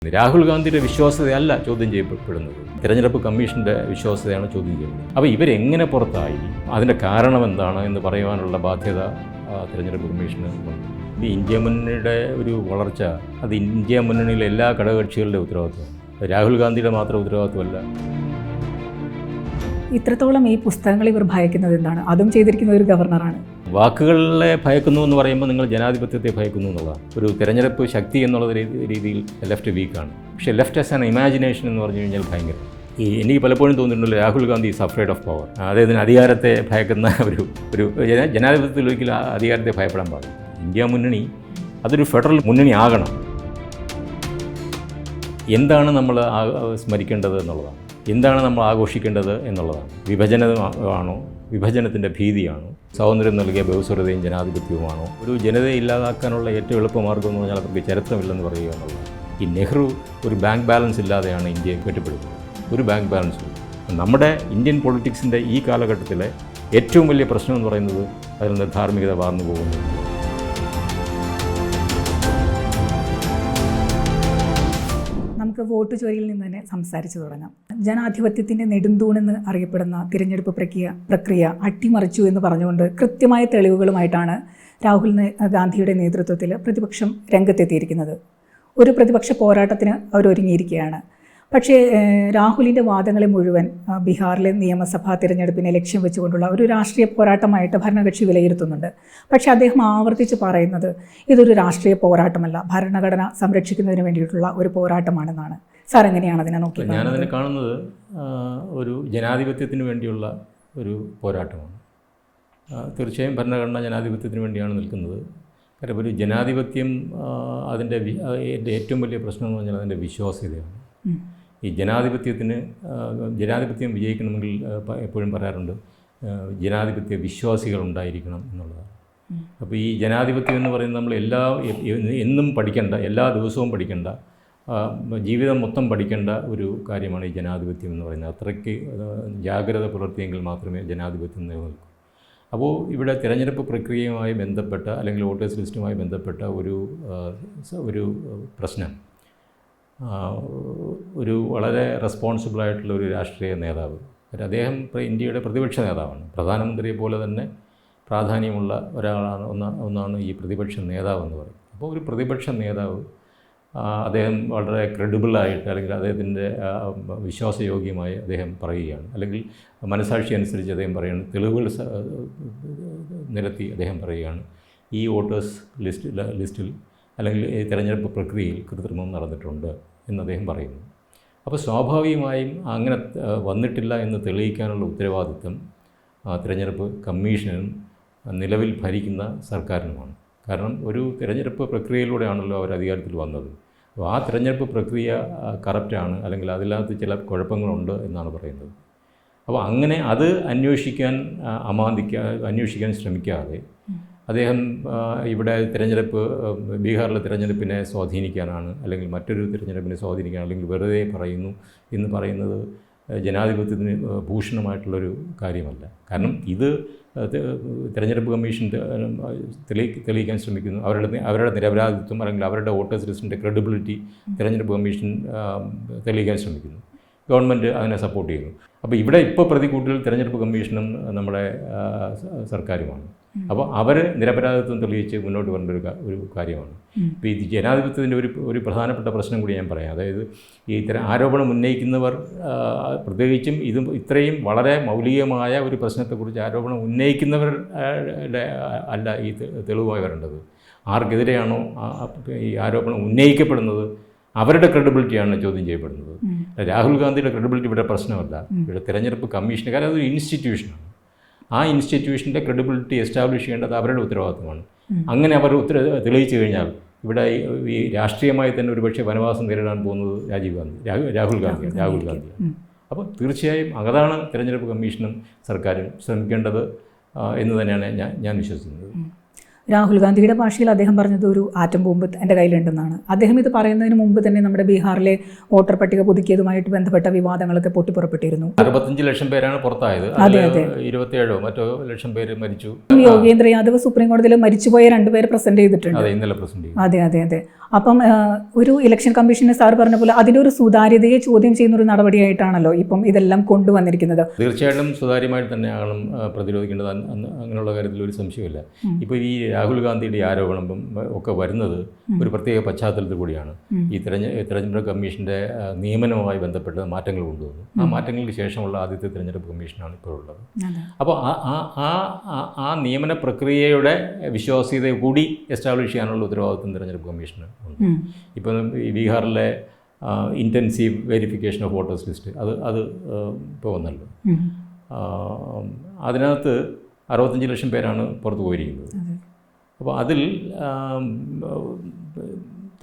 രാഹുൽ ഗാന്ധിയുടെ വിശ്വാസ്യതയല്ല ചോദ്യം ചെയ്യപ്പെടുന്നത്, തിരഞ്ഞെടുപ്പ് കമ്മീഷൻ്റെ വിശ്വാസ്യതയാണ് ചോദ്യം ചെയ്യുന്നത്. അപ്പോൾ ഇവരെങ്ങനെ പുറത്തായി, അതിൻ്റെ കാരണം എന്താണ് എന്ന് പറയുവാനുള്ള ബാധ്യത തിരഞ്ഞെടുപ്പ് കമ്മീഷന് ഉണ്ട്. ഈ ഇന്ത്യ മുന്നണിയുടെ ഒരു വളർച്ച അത് ഇന്ത്യ മുന്നണിയിലെ എല്ലാ ഘടകകക്ഷികളുടെ ഉത്തരവാദിത്വമാണ്, രാഹുൽ ഗാന്ധിയുടെ മാത്രം ഉത്തരവാദിത്വമല്ല. ഇത്രത്തോളം ഈ പുസ്തകങ്ങൾ ഇവർ ഭയക്കുന്നത് എന്താണ്? അതും ചെയ്തിരിക്കുന്ന ഒരു ഗവർണറാണ്. വാക്കുകളെ ഭയക്കുന്നു എന്ന് പറയുമ്പോൾ നിങ്ങൾ ജനാധിപത്യത്തെ ഭയക്കുന്നു എന്നുള്ളതാണ്. ഒരു തിരഞ്ഞെടുപ്പ് ശക്തി എന്നുള്ള രീതിയിൽ ലെഫ്റ്റ് വീക്കാണ്. പക്ഷേ ലെഫ്റ്റ് ആസ് ആൻ ഇമാജിനേഷൻ എന്ന് പറഞ്ഞു കഴിഞ്ഞാൽ ഭയങ്കര. എനിക്ക് പലപ്പോഴും തോന്നിയിട്ടുണ്ടല്ലോ Rahul Gandhi is afraid of power. അദ്ദേഹത്തിന് അധികാരത്തെ ഭയക്കുന്ന ഒരു ജനാധിപത്യത്തിൽ ഒരിക്കലും അധികാരത്തെ ഭയപ്പെടാൻ പാടില്ല. ഇന്ത്യ മുന്നണി അതൊരു ഫെഡറൽ മുന്നണി ആകണം. എന്താണ് നമ്മൾ സ്മരിക്കേണ്ടത് എന്നുള്ളതാണ്, എന്താണ് നമ്മൾ ആഘോഷിക്കേണ്ടത് എന്നുള്ളതാണ്. വിഭജനമാണോ, വിഭജനത്തിൻ്റെ ഭീതിയാണോ, സ്വാതന്ത്ര്യം നൽകിയ ബഹുസ്വരതയും ജനാധിപത്യവുമാണോ? ഒരു ജനതയെ ഇല്ലാതാക്കാനുള്ള ഏറ്റവും എളുപ്പമാർഗ്ഗം എന്ന് പറഞ്ഞാൽ അവർക്ക് ചരിത്രമില്ലെന്ന് പറയുക എന്നുള്ളത്. ഈ നെഹ്റു ഒരു ബാങ്ക് ബാലൻസ് ഇല്ലാതെയാണ് ഇന്ത്യയെ കെട്ടിപ്പടുക്കുന്നത്, ഒരു ബാങ്ക് ബാലൻസ്. നമ്മുടെ ഇന്ത്യൻ പൊളിറ്റിക്സിൻ്റെ ഈ കാലഘട്ടത്തിലെ ഏറ്റവും വലിയ പ്രശ്നം എന്ന് പറയുന്നത് അതിൽ നിന്ന് ധാർമ്മികത വാർന്നു പോകുന്നു. നമുക്ക് വോട്ട് ചോരിയിൽ നിന്ന് തന്നെ സംസാരിച്ചു തുടങ്ങാം. ജനാധിപത്യത്തിൻ്റെ നെടുന്തൂണെന്ന് അറിയപ്പെടുന്ന തിരഞ്ഞെടുപ്പ് പ്രക്രിയ അട്ടിമറിച്ചു എന്ന് പറഞ്ഞുകൊണ്ട് കൃത്യമായ തെളിവുകളുമായിട്ടാണ് രാഹുൽ ഗാന്ധിയുടെ നേതൃത്വത്തിൽ പ്രതിപക്ഷം രംഗത്തെത്തിയിരിക്കുന്നത്. ഒരു പ്രതിപക്ഷ പോരാട്ടത്തിന് അവരൊരുങ്ങിയിരിക്കുകയാണ്. പക്ഷേ രാഹുലിൻ്റെ വാദങ്ങളെ മുഴുവൻ ബീഹാറിലെ നിയമസഭാ തിരഞ്ഞെടുപ്പിനെ ലക്ഷ്യം വെച്ചുകൊണ്ടുള്ള ഒരു രാഷ്ട്രീയ പോരാട്ടമായിട്ട് ഭരണകക്ഷി വിലയിരുത്തുന്നുണ്ട്. പക്ഷേ അദ്ദേഹം ആവർത്തിച്ച് പറയുന്നത് ഇതൊരു രാഷ്ട്രീയ പോരാട്ടമല്ല, ഭരണഘടന സംരക്ഷിക്കുന്നതിന് വേണ്ടിയിട്ടുള്ള ഒരു പോരാട്ടമാണെന്നാണ്. സാർ എങ്ങനെയാണ് അതിനെ നോക്കിയത്? ഞാനതിനെ കാണുന്നത് ഒരു ജനാധിപത്യത്തിന് വേണ്ടിയുള്ള ഒരു പോരാട്ടമാണ്. തീർച്ചയായും ഭരണഘടന ജനാധിപത്യത്തിന് വേണ്ടിയാണ് നിൽക്കുന്നത്. കാരണം ഒരു ജനാധിപത്യം അതിൻ്റെ ഏറ്റവും വലിയ പ്രശ്നം എന്ന് പറഞ്ഞാൽ അതിൻ്റെ വിശ്വാസ്യതയാണ്. ഈ ജനാധിപത്യം വിജയിക്കണമെങ്കിൽ എപ്പോഴും പറയാറുണ്ട് ജനാധിപത്യ വിശ്വാസികളുണ്ടായിരിക്കണം എന്നുള്ളതാണ്. അപ്പോൾ ഈ ജനാധിപത്യം എന്ന് പറയുന്നത് നമ്മൾ എന്നും പഠിക്കേണ്ട, എല്ലാ ദിവസവും പഠിക്കേണ്ട, ജീവിതം മൊത്തം പഠിക്കേണ്ട ഒരു കാര്യമാണ് ഈ ജനാധിപത്യം എന്ന് പറയുന്നത്. അത്രയ്ക്ക് ജാഗ്രത പുലർത്തിയെങ്കിൽ മാത്രമേ ജനാധിപത്യം നിലനിൽക്കൂ. അപ്പോൾ ഇവിടെ തിരഞ്ഞെടുപ്പ് പ്രക്രിയയുമായി ബന്ധപ്പെട്ട അല്ലെങ്കിൽ വോട്ടേഴ്സ് ലിസ്റ്റുമായി ബന്ധപ്പെട്ട ഒരു പ്രശ്നം ഒരു വളരെ റെസ്പോൺസിബിളായിട്ടുള്ള ഒരു രാഷ്ട്രീയ നേതാവ്, അദ്ദേഹം ഇന്ത്യയുടെ പ്രതിപക്ഷ നേതാവാണ്, പ്രധാനമന്ത്രിയെ പോലെ തന്നെ പ്രാധാന്യമുള്ള ഒന്നാണ് ഈ പ്രതിപക്ഷ നേതാവ് എന്ന് പറയുന്നത്. അപ്പോൾ ഒരു പ്രതിപക്ഷ നേതാവ് അദ്ദേഹം വളരെ ക്രെഡിബിളായിട്ട് അല്ലെങ്കിൽ അദ്ദേഹത്തിൻ്റെ വിശ്വാസയോഗ്യമായി അദ്ദേഹം പറയുകയാണ്, അല്ലെങ്കിൽ മനസാക്ഷി അനുസരിച്ച് അദ്ദേഹം പറയുകയാണ്, തെളിവുകൾ നിരത്തി അദ്ദേഹം പറയുകയാണ് ഈ വോട്ടേഴ്സ് ലിസ്റ്റിൽ അല്ലെങ്കിൽ ഈ തിരഞ്ഞെടുപ്പ് പ്രക്രിയയിൽ കൃത്രിമം നടന്നിട്ടുണ്ട് എന്ന് അദ്ദേഹം പറയുന്നു. അപ്പോൾ സ്വാഭാവികമായും അങ്ങനെ വന്നിട്ടില്ല എന്ന് തെളിയിക്കാനുള്ള ഉത്തരവാദിത്വം തിരഞ്ഞെടുപ്പ് കമ്മീഷനും നിലവിൽ ഭരിക്കുന്ന സർക്കാരിനുമാണ്. കാരണം ഒരു തിരഞ്ഞെടുപ്പ് പ്രക്രിയയിലൂടെയാണല്ലോ അവർ അധികാരത്തിൽ വന്നത്. അപ്പോൾ ആ തിരഞ്ഞെടുപ്പ് പ്രക്രിയ കറപ്റ്റാണ് അല്ലെങ്കിൽ അതിനകത്ത് ചില കുഴപ്പങ്ങളുണ്ട് എന്നാണ് പറയുന്നത്. അപ്പോൾ അങ്ങനെ അത് അന്വേഷിക്കാൻ ശ്രമിക്കാതെ അദ്ദേഹം ഇവിടെ ബീഹാറിലെ തിരഞ്ഞെടുപ്പിനെ സ്വാധീനിക്കാനാണ് അല്ലെങ്കിൽ മറ്റൊരു തിരഞ്ഞെടുപ്പിനെ സ്വാധീനിക്കാൻ അല്ലെങ്കിൽ വെറുതെ പറയുന്നു എന്ന് പറയുന്നത് ജനാധിപത്യത്തിന് ഭൂഷണമായിട്ടുള്ളൊരു കാര്യമല്ല. കാരണം ഇത് തിരഞ്ഞെടുപ്പ് കമ്മീഷൻ തെളിയിക്കാൻ ശ്രമിക്കുന്നു, അവരുടെ നിരപരാധിത്വം അല്ലെങ്കിൽ അവരുടെ വോട്ടേഴ്സ് ലിസ്റ്റിൻ്റെ ക്രെഡിബിലിറ്റി തിരഞ്ഞെടുപ്പ് കമ്മീഷൻ തെളിയിക്കാൻ ശ്രമിക്കുന്നു, ഗവൺമെൻറ് അതിനെ സപ്പോർട്ട് ചെയ്യുന്നു. അപ്പോൾ ഇവിടെ ഇപ്പോൾ പ്രതികൂട്ടിൽ തിരഞ്ഞെടുപ്പ് കമ്മീഷനും നമ്മുടെ സർക്കാരുമാണ്. അപ്പോൾ അവർ നിരപരാധിത്വം തെളിയിച്ച് മുന്നോട്ട് വരേണ്ട ഒരു കാര്യമാണ്. ഇപ്പോൾ ഈ ജനാധിപത്യത്തിൻ്റെ ഒരു പ്രധാനപ്പെട്ട പ്രശ്നം കൂടി ഞാൻ പറയാം. അതായത് ഈ ആരോപണം ഉന്നയിക്കുന്നവർ പ്രത്യേകിച്ചും ഇത്രയും വളരെ മൗലികമായ ഒരു പ്രശ്നത്തെക്കുറിച്ച് ആരോപണം ഉന്നയിക്കുന്നവരുടെ അല്ല ഈ തെളിവായി വരേണ്ടത്. ആർക്കെതിരെയാണോ ഈ ആരോപണം ഉന്നയിക്കപ്പെടുന്നത് അവരുടെ ക്രെഡിബിലിറ്റിയാണ് ചോദ്യം ചെയ്യപ്പെടുന്നത്. രാഹുൽ ഗാന്ധിയുടെ ക്രെഡിബിലിറ്റി ഇവിടെ പ്രശ്നമല്ല, ഇവിടെ തിരഞ്ഞെടുപ്പ് കമ്മീഷൻ. കാരണം അതൊരു ഇൻസ്റ്റിറ്റ്യൂഷനാണ്. ആ ഇൻസ്റ്റിറ്റ്യൂഷൻ്റെ ക്രെഡിബിലിറ്റി എസ്റ്റാബ്ലിഷ് ചെയ്യേണ്ടത് അവരുടെ ഉത്തരവാദിത്തമാണ്. അങ്ങനെ അവർ തെളിയിച്ചു കഴിഞ്ഞാൽ ഇവിടെ ഈ രാഷ്ട്രീയമായി തന്നെ ഒരുപക്ഷെ വനവാസം നേരിടാൻ പോകുന്നത് രാഹുൽ ഗാന്ധിയാണ്. അപ്പോൾ തീർച്ചയായും അതാണ് തിരഞ്ഞെടുപ്പ് കമ്മീഷനും സർക്കാരും ശ്രമിക്കേണ്ടത് എന്ന് തന്നെയാണ് ഞാൻ വിശ്വസിക്കുന്നത്. രാഹുൽ ഗാന്ധിയുടെ ഭാഷയിൽ അദ്ദേഹം പറഞ്ഞത് ഒരു ആറ്റം ബോംബ് എൻ്റെ കയ്യിലുണ്ടെന്നാണ്. അദ്ദേഹം ഇത് പറയുന്നതിന് മുമ്പ് തന്നെ നമ്മുടെ ബീഹാറിലെ വോട്ടർ പട്ടിക പുതുക്കിയതുമായിട്ട് ബന്ധപ്പെട്ട വിവാദങ്ങളൊക്കെ പൊട്ടിപ്പുറപ്പെട്ടിരുന്നു. 65 ലക്ഷം പേരാണ് പുറത്തായത്. 27 മറ്റോ ലക്ഷം പേര് മരിച്ചു. യോഗേന്ദ്ര യാദവ് സുപ്രീം കോടതിയിൽ മരിച്ചുപോയ 2 പേരെ പ്രസന്റ് ചെയ്തിട്ടുണ്ട്. ഇന്നലെ പ്രസന്റ് ചെയ്തു. അതെ. അപ്പം ഒരു ഇലക്ഷൻ കമ്മീഷന് സാർ പറഞ്ഞ പോലെ അതിൻ്റെ ഒരു സുതാര്യതയെ ചോദ്യം ചെയ്യുന്ന ഒരു നടപടിയായിട്ടാണല്ലോ ഇപ്പം ഇതെല്ലാം കൊണ്ടുവന്നിരിക്കുന്നത്. തീർച്ചയായിട്ടും സുതാര്യമായിട്ട് തന്നെയാണ് പ്രതിരോധിക്കേണ്ടത്. അങ്ങനെയുള്ള കാര്യത്തിൽ ഒരു സംശയമില്ല. ഇപ്പോൾ ഈ രാഹുൽ ഗാന്ധിയുടെ ആരോപണം ഒക്കെ വരുന്നത് ഒരു പ്രത്യേക പശ്ചാത്തലത്തിൽ കൂടിയാണ്. ഈ തിരഞ്ഞെടുപ്പ് കമ്മീഷൻ്റെ നിയമനവുമായി ബന്ധപ്പെട്ട് മാറ്റങ്ങൾ കൊണ്ടുവന്നു. ആ മാറ്റങ്ങൾക്ക് ശേഷമുള്ള ആദ്യത്തെ തിരഞ്ഞെടുപ്പ് കമ്മീഷനാണ് ഇപ്പോൾ ഉള്ളത്. അപ്പോൾ ആ നിയമന പ്രക്രിയയുടെ വിശ്വാസ്യത കൂടി എസ്റ്റാബ്ലിഷ് ചെയ്യാനുള്ള ഉത്തരവാദിത്വം തിരഞ്ഞെടുപ്പ് കമ്മീഷന് ഉണ്ട്. ഇപ്പം ഈ ബീഹാറിലെ intensive verification of voters list അത് ഇപ്പോൾ വന്നല്ലോ. അതിനകത്ത് 65 ലക്ഷം പേരാണ് പുറത്തു പോയിരിക്കുന്നത്. അപ്പോൾ അതിൽ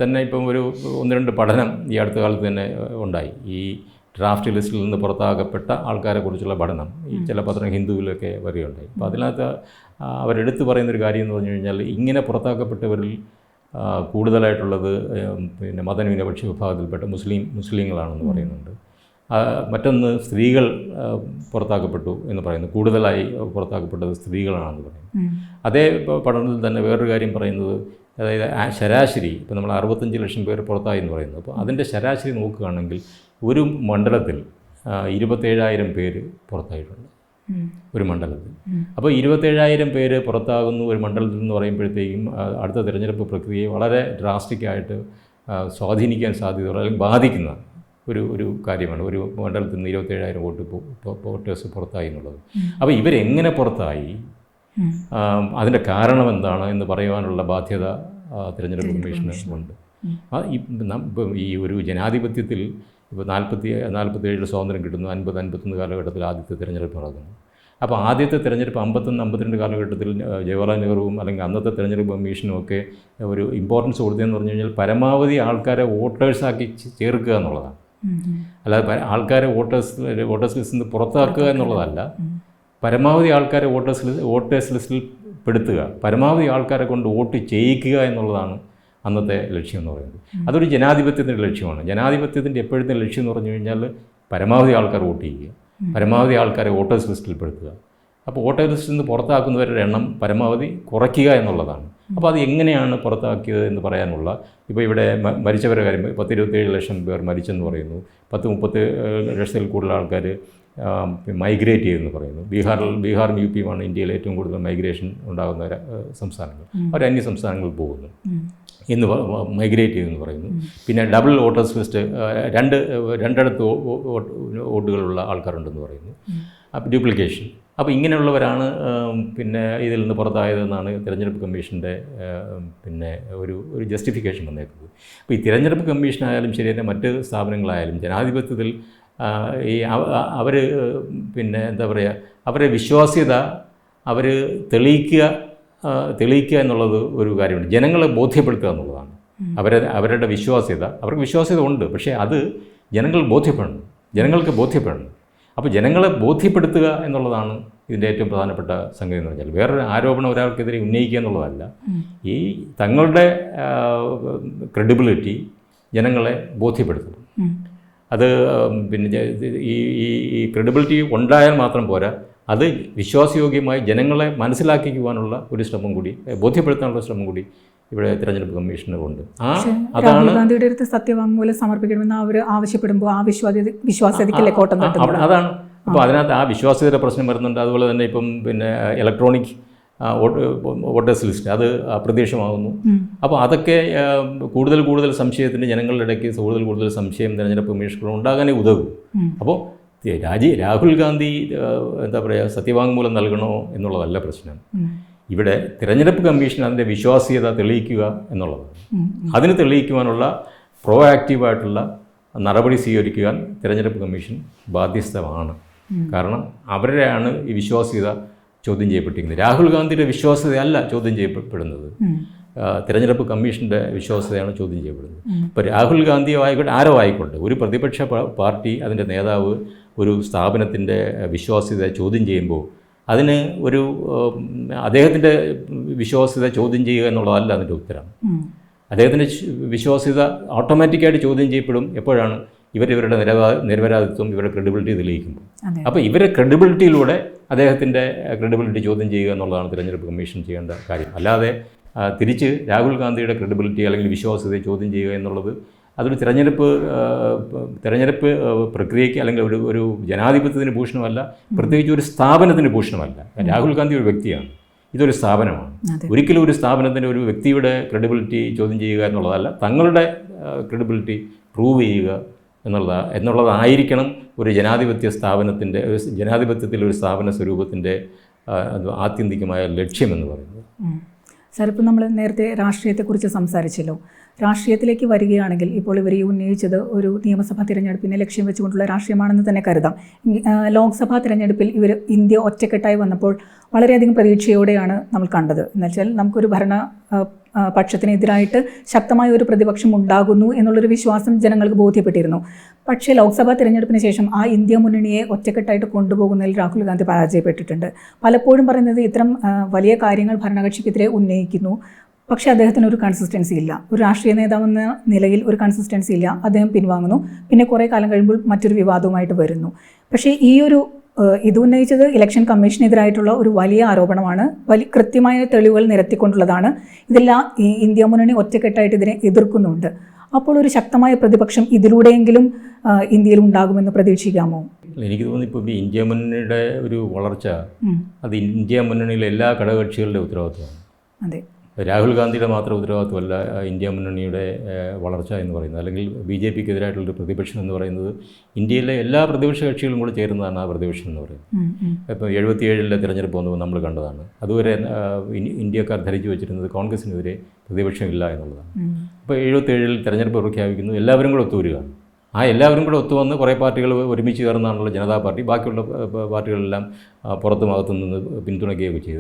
തന്നെ ഇപ്പം ഒരു 1-2 പഠനം ഈ അടുത്ത കാലത്ത് തന്നെ ഉണ്ടായി. ഈ ഡ്രാഫ്റ്റ് ലിസ്റ്റിൽ നിന്ന് പുറത്താക്കപ്പെട്ട ആൾക്കാരെ കുറിച്ചുള്ള പഠനം ഈ ചില പത്രം ഹിന്ദുവിലൊക്കെ വരികയുണ്ടായി. അപ്പോൾ അതിനകത്ത് അവരെടുത്ത് പറയുന്നൊരു കാര്യം എന്ന് പറഞ്ഞു കഴിഞ്ഞാൽ ഇങ്ങനെ പുറത്താക്കപ്പെട്ടവരിൽ കൂടുതലായിട്ടുള്ളത് പിന്നെ മതന്യൂനപക്ഷ വിഭാഗത്തിൽപ്പെട്ട മുസ്ലിങ്ങളാണെന്ന് പറയുന്നുണ്ട്. മറ്റൊന്ന് സ്ത്രീകൾ പുറത്താക്കപ്പെട്ടു എന്ന് പറയുന്നു. കൂടുതലായി പുറത്താക്കപ്പെട്ടത് സ്ത്രീകളാണെന്ന് പറയുന്നു. അതേ പഠനത്തിൽ തന്നെ വേറൊരു കാര്യം പറയുന്നത്, അതായത് ശരാശരി ഇപ്പോൾ നമ്മൾ 65 ലക്ഷം പേർ പുറത്തായി എന്ന് പറയുന്നു. അപ്പോൾ അതിൻ്റെ ശരാശരി നോക്കുകയാണെങ്കിൽ ഒരു മണ്ഡലത്തിൽ 27,000 പേര് പുറത്തായിട്ടുണ്ട് ഒരു മണ്ഡലത്തിൽ. അപ്പോൾ 27,000 പേര് പുറത്താകുന്നു ഒരു മണ്ഡലത്തിൽ എന്ന് പറയുമ്പോഴത്തേക്കും അടുത്ത തിരഞ്ഞെടുപ്പ് പ്രക്രിയയെ വളരെ ഡ്രാസ്റ്റിക്കായിട്ട് സ്വാധീനിക്കാൻ സാധ്യതയുള്ള അല്ലെങ്കിൽ ബാധിക്കുന്ന ഒരു കാര്യമാണ്. ഒരു മണ്ഡലത്തിൽ നിന്ന് 27,000 വോട്ടേഴ്സ് പുറത്തായി എന്നുള്ളത്. അപ്പോൾ ഇവരെങ്ങനെ പുറത്തായി, അതിൻ്റെ കാരണം എന്താണ് എന്ന് പറയുവാനുള്ള ബാധ്യത തിരഞ്ഞെടുപ്പ് കമ്മീഷന് ഉണ്ട്. ഇപ്പം ഈ ഒരു ജനാധിപത്യത്തിൽ ഇപ്പോൾ 47 സ്വാതന്ത്ര്യം കിട്ടുന്നു, 50-51 കാലഘട്ടത്തിൽ ആദ്യത്തെ തിരഞ്ഞെടുപ്പ് നടക്കുന്നു. അപ്പോൾ ആദ്യത്തെ തിരഞ്ഞെടുപ്പ് 51-52 കാലഘട്ടത്തിൽ ജവഹർലാൽ നെഹ്റുവും അല്ലെങ്കിൽ അന്നത്തെ തിരഞ്ഞെടുപ്പ് കമ്മീഷനും ഒക്കെ ഒരു ഇമ്പോർട്ടൻസ് കൊടുത്തതെന്ന് പറഞ്ഞു കഴിഞ്ഞാൽ പരമാവധി ആൾക്കാരെ വോട്ടേഴ്സാക്കി ചേർക്കുക എന്നുള്ളതാണ്. അല്ലാതെ ആൾക്കാരെ വോട്ടേഴ്സ് ലിസ്റ്റിൽ നിന്ന് പുറത്താക്കുക എന്നുള്ളതല്ല. പരമാവധി ആൾക്കാരെ വോട്ടേഴ്സ് ലിസ്റ്റിൽ പെടുത്തുക, പരമാവധി ആൾക്കാരെ കൊണ്ട് വോട്ട് ചെയ്യിക്കുക എന്നുള്ളതാണ് അന്നത്തെ ലക്ഷ്യം എന്ന് പറയുന്നത്. അതൊരു ജനാധിപത്യത്തിൻ്റെ ലക്ഷ്യമാണ്. ജനാധിപത്യത്തിൻ്റെ എപ്പോഴത്തെ ലക്ഷ്യം എന്ന് പറഞ്ഞു കഴിഞ്ഞാൽ പരമാവധി ആൾക്കാർ വോട്ട് ചെയ്യുക, പരമാവധി ആൾക്കാരെ വോട്ടേഴ്സ് ലിസ്റ്റിൽ പെടുത്തുക. അപ്പോൾ വോട്ടേഴ്സ് ലിസ്റ്റിൽ നിന്ന് പുറത്താക്കുന്നവരുടെ എണ്ണം പരമാവധി കുറയ്ക്കുക എന്നുള്ളതാണ്. അപ്പോൾ അത് എങ്ങനെയാണ് പുറത്താക്കിയത് എന്ന് പറയാനുള്ള, ഇപ്പോൾ ഇവിടെ മരിച്ചവരുടെ കാര്യം 10-27 ലക്ഷം പേർ മരിച്ചെന്ന് പറയുന്നു. 10-30 ലക്ഷത്തിൽ കൂടുതൽ ആൾക്കാർ മൈഗ്രേറ്റ് ചെയ്തെന്ന് പറയുന്നു. ബീഹാറും യു പിയുമാണ് ഇന്ത്യയിൽ ഏറ്റവും കൂടുതൽ മൈഗ്രേഷൻ ഉണ്ടാകുന്ന സംസ്ഥാനങ്ങൾ. അവർ അന്യ സംസ്ഥാനങ്ങളിൽ പോകുന്നു എന്ന് മൈഗ്രേറ്റ് ചെയ്തെന്ന് പറയുന്നു. പിന്നെ ഡബിൾ വോട്ടേഴ്സ് ലിസ്റ്റ് രണ്ടിടത്ത് വോട്ടുകളുള്ള ആൾക്കാരുണ്ടെന്ന് പറയുന്നു. അപ്പോൾ ഡ്യൂപ്ലിക്കേഷൻ. അപ്പോൾ ഇങ്ങനെയുള്ളവരാണ് പിന്നെ ഇതിൽ നിന്ന് പുറത്തായതെന്നാണ് തിരഞ്ഞെടുപ്പ് കമ്മീഷൻ്റെ പിന്നെ ഒരു ജസ്റ്റിഫിക്കേഷൻ വന്നേക്കുന്നത്. അപ്പോൾ ഈ തിരഞ്ഞെടുപ്പ് കമ്മീഷനായാലും ശരി തന്നെ മറ്റ് സ്ഥാപനങ്ങളായാലും ജനാധിപത്യത്തിൽ ഈ അവർ പിന്നെ എന്താ പറയുക, അവരുടെ വിശ്വാസ്യത അവർ തെളിയിക്കുക എന്നുള്ളത് ഒരു കാര്യമുണ്ട്. ജനങ്ങളെ ബോധ്യപ്പെടുത്തുക എന്നുള്ളതാണ് അവരുടെ വിശ്വാസ്യത. അവർക്ക് വിശ്വാസ്യത ഉണ്ട്, പക്ഷേ അത് ജനങ്ങൾക്ക് ബോധ്യപ്പെടണം. അപ്പോൾ ജനങ്ങളെ ബോധ്യപ്പെടുത്തുക എന്നുള്ളതാണ് ഇതിൻ്റെ ഏറ്റവും പ്രധാനപ്പെട്ട സംഗതി എന്ന് പറഞ്ഞാൽ. വേറൊരു ആരോപണം ഒരാൾക്കെതിരെ ഉന്നയിക്കുക എന്നുള്ളതല്ല. ഈ തങ്ങളുടെ ക്രെഡിബിലിറ്റി ജനങ്ങളെ ബോധ്യപ്പെടുത്തണം. അത് പിന്നെ ഈ ക്രെഡിബിലിറ്റി ഉണ്ടായാൽ മാത്രം പോരാ, അത് വിശ്വാസയോഗ്യമായി ജനങ്ങളെ മനസ്സിലാക്കിക്കുവാനുള്ള ഒരു ശ്രമം കൂടി, ബോധ്യപ്പെടുത്താനുള്ള ശ്രമം കൂടി ഇവിടെ തിരഞ്ഞെടുപ്പ് കമ്മീഷന് ഉണ്ട്. രാഹുൽ ഗാന്ധിയുടെ അടുത്ത് സത്യവാങ്മൂലം സമർപ്പിക്കണമെന്ന് അവർ ആവശ്യപ്പെടുമ്പോൾ ആ വിശ്വാസ്യതയ്ക്കല്ലേ കോട്ടം തട്ടുന്നത്? അതാണ്. അപ്പോൾ അതിനകത്ത് ആ വിശ്വാസ്യതയുടെ പ്രശ്നം വരുന്നുണ്ട്. അതുപോലെ തന്നെ ഇപ്പം പിന്നെ ഇലക്ട്രോണിക് വോട്ടേഴ്സ് ലിസ്റ്റ് അത് അപ്രത്യക്ഷമാകുന്നു. അപ്പോൾ അതൊക്കെ കൂടുതൽ സംശയത്തിന് ജനങ്ങളുടെ ഇടയ്ക്ക് കൂടുതൽ സംശയം തിരഞ്ഞെടുപ്പ് കമ്മീഷനുകൾ ഉണ്ടാകാനേ ഉതകും. അപ്പോൾ രാഹുൽ ഗാന്ധി എന്താ പറയുക, സത്യവാങ്മൂലം നൽകണോ എന്നുള്ളതല്ല പ്രശ്നം. ഇവിടെ തിരഞ്ഞെടുപ്പ് കമ്മീഷൻ അതിൻ്റെ വിശ്വാസ്യത തെളിയിക്കുക എന്നുള്ളതാണ്. അതിന് തെളിയിക്കുവാനുള്ള പ്രോആക്റ്റീവായിട്ടുള്ള നടപടി സ്വീകരിക്കാൻ തിരഞ്ഞെടുപ്പ് കമ്മീഷൻ ബാധ്യസ്ഥമാണ്. കാരണം അവരുടെയാണ് ഈ വിശ്വാസ്യത ചോദ്യം ചെയ്യപ്പെട്ടിരിക്കുന്നത്. രാഹുൽ ഗാന്ധിയുടെ വിശ്വാസ്യതയല്ല ചോദ്യം ചെയ്യപ്പെടുന്നത്, തിരഞ്ഞെടുപ്പ് കമ്മീഷൻ്റെ വിശ്വാസ്യതയാണ് ചോദ്യം ചെയ്യപ്പെടുന്നത്. ഇപ്പോൾ രാഹുൽ ഗാന്ധിയോ ആയിക്കോട്ടെ, ആരോ ആയിക്കോട്ടെ, ഒരു പ്രതിപക്ഷ പാർട്ടി അതിൻ്റെ നേതാവ് ഒരു സ്ഥാപനത്തിൻ്റെ വിശ്വാസ്യത ചോദ്യം ചെയ്യുമ്പോൾ അതിന് അദ്ദേഹത്തിൻ്റെ വിശ്വാസ്യത ചോദ്യം ചെയ്യുക എന്നുള്ളതല്ല അതിൻ്റെ ഉത്തരം. അദ്ദേഹത്തിൻ്റെ വിശ്വാസ്യത ഓട്ടോമാറ്റിക്കായിട്ട് ചോദ്യം ചെയ്യപ്പെടും എപ്പോഴാണ് ഇവരുടെ നിരപരാധിത്വം, ഇവരുടെ ക്രെഡിബിലിറ്റി തെളിയിക്കുമ്പോൾ. അപ്പോൾ ഇവരുടെ ക്രെഡിബിലിറ്റിയിലൂടെ അദ്ദേഹത്തിൻ്റെ ക്രെഡിബിലിറ്റി ചോദ്യം ചെയ്യുക എന്നുള്ളതാണ് തിരഞ്ഞെടുപ്പ് കമ്മീഷൻ ചെയ്യേണ്ട കാര്യം. അല്ലാതെ തിരിച്ച് രാഹുൽ ഗാന്ധിയുടെ ക്രെഡിബിലിറ്റി അല്ലെങ്കിൽ വിശ്വാസ്യതയെ ചോദ്യം ചെയ്യുക എന്നുള്ളത് അതൊരു തിരഞ്ഞെടുപ്പ് പ്രക്രിയയ്ക്ക് അല്ലെങ്കിൽ ഒരു ജനാധിപത്യത്തിന് ഭൂഷണമല്ല, പ്രത്യേകിച്ച് ഒരു സ്ഥാപനത്തിന് ഭൂഷണമല്ല. രാഹുൽ ഗാന്ധി ഒരു വ്യക്തിയാണ്, ഇതൊരു സ്ഥാപനമാണ്. ഒരിക്കലും ഒരു സ്ഥാപനത്തിൻ്റെ ഒരു വ്യക്തിയുടെ ക്രെഡിബിലിറ്റി ചോദ്യം ചെയ്യുക എന്നുള്ളതല്ല, തങ്ങളുടെ ക്രെഡിബിലിറ്റി പ്രൂവ് ചെയ്യുക എന്നുള്ളതായിരിക്കണം ഒരു ജനാധിപത്യത്തിൽ ഒരു സ്ഥാപന സ്വരൂപത്തിൻ്റെ ആത്യന്തികമായ ലക്ഷ്യമെന്ന് പറയുന്നത്. സാർ, ഇപ്പം നമ്മൾ നേരത്തെ രാഷ്ട്രീയത്തെക്കുറിച്ച് സംസാരിച്ചല്ലോ. രാഷ്ട്രീയത്തിലേക്ക് വരികയാണെങ്കിൽ ഇപ്പോൾ ഇവർ ഉന്നയിച്ചത് ഒരു നിയമസഭാ തിരഞ്ഞെടുപ്പിനെ ലക്ഷ്യം വെച്ചുകൊണ്ടുള്ള രാഷ്ട്രീയമാണെന്ന് തന്നെ കരുതാം. ലോക്സഭാ തിരഞ്ഞെടുപ്പിൽ ഇവർ ഇന്ത്യ ഒറ്റക്കെട്ടായി വന്നപ്പോൾ വളരെയധികം പ്രതീക്ഷയോടെയാണ് നമ്മൾ കണ്ടത്. എന്നുവെച്ചാൽ നമുക്കൊരു പക്ഷത്തിനെതിരായിട്ട് ശക്തമായ ഒരു പ്രതിപക്ഷം ഉണ്ടാകുന്നു എന്നുള്ളൊരു വിശ്വാസം ജനങ്ങൾക്ക് ബോധ്യപ്പെട്ടിരുന്നു. പക്ഷേ ലോക്സഭാ തിരഞ്ഞെടുപ്പിന് ശേഷം ആ ഇന്ത്യ മുന്നണിയെ ഒറ്റക്കെട്ടായിട്ട് കൊണ്ടുപോകുന്നതിൽ രാഹുൽ ഗാന്ധി പരാജയപ്പെട്ടിട്ടുണ്ട്. പലപ്പോഴും പറയുന്നത് ഇത്തരം വലിയ കാര്യങ്ങൾ ഭരണകക്ഷിക്കെതിരെ ഉന്നയിക്കുന്നു, പക്ഷേ അദ്ദേഹത്തിന് ഒരു കൺസിസ്റ്റൻസി ഇല്ല. ഒരു രാഷ്ട്രീയ നേതാവെന്ന നിലയിൽ ഒരു കൺസിസ്റ്റൻസി ഇല്ല. അദ്ദേഹം പിൻവാങ്ങുന്നു. പിന്നെ കുറേ കാലം കഴിയുമ്പോൾ മറ്റൊരു വിവാദവുമായിട്ട് വരുന്നു. പക്ഷേ ഇത് ഉന്നയിച്ചത് ഇലക്ഷൻ കമ്മീഷനെതിരായിട്ടുള്ള ഒരു വലിയ ആരോപണമാണ്. കൃത്യമായ തെളിവുകൾ നിരത്തിക്കൊണ്ടുള്ളതാണ്. ഇതെല്ലാം ഈ ഇന്ത്യ മുന്നണി ഒറ്റക്കെട്ടായിട്ട് ഇതിനെ എതിർക്കുന്നുണ്ട്. അപ്പോൾ ഒരു ശക്തമായ പ്രതിപക്ഷം ഇതിലൂടെയെങ്കിലും ഇന്ത്യയിൽ ഉണ്ടാകുമെന്ന് പ്രതീക്ഷിക്കാമോ? എനിക്ക് തോന്നുന്നു ഇപ്പോൾ ഈ ഇന്ത്യ മുന്നണിയുടെ ഒരു വളർച്ച അത് ഇന്ത്യ മുന്നണിയിലെ എല്ലാ ഘടകകക്ഷികളുടെ ഉത്തരവാദിത്വമാണ്. അതെ, രാഹുൽ ഗാന്ധിയുടെ മാത്രം ഉത്തരവാദിത്വമല്ല ഇന്ത്യ മുന്നണിയുടെ വളർച്ച എന്ന് പറയുന്നത്, അല്ലെങ്കിൽ BJPക്ക് എതിരായിട്ടുള്ളൊരു പ്രതിപക്ഷം എന്ന് പറയുന്നത് ഇന്ത്യയിലെ എല്ലാ പ്രതിപക്ഷ കക്ഷികളും കൂടെ ചേരുന്നതാണ് ആ പ്രതിപക്ഷം എന്ന് പറയുന്നത്. ഇപ്പോൾ 77-ലെ തിരഞ്ഞെടുപ്പ് വന്നപ്പോൾ നമ്മൾ കണ്ടതാണ്. അതുവരെ ഇന്ത്യക്കാർ ധരിച്ചു വെച്ചിരുന്നത് കോൺഗ്രസിനെതിരെ പ്രതിപക്ഷമില്ല എന്നുള്ളതാണ്. ഇപ്പോൾ 77-ൽ തിരഞ്ഞെടുപ്പ് പ്രഖ്യാപിക്കുന്നു, എല്ലാവരും കൂടെ ഒത്തുവരികയാണ്. ആ എല്ലാവരും കൂടെ ഒത്തുവന്ന് കുറേ പാർട്ടികൾ ഒരുമിച്ച് ചേർന്നാണുള്ള ജനതാ പാർട്ടി, ബാക്കിയുള്ള പാർട്ടികളെല്ലാം പുറത്തും അകത്തു നിന്ന് പിന്തുണയ്ക്കുകയൊക്കെ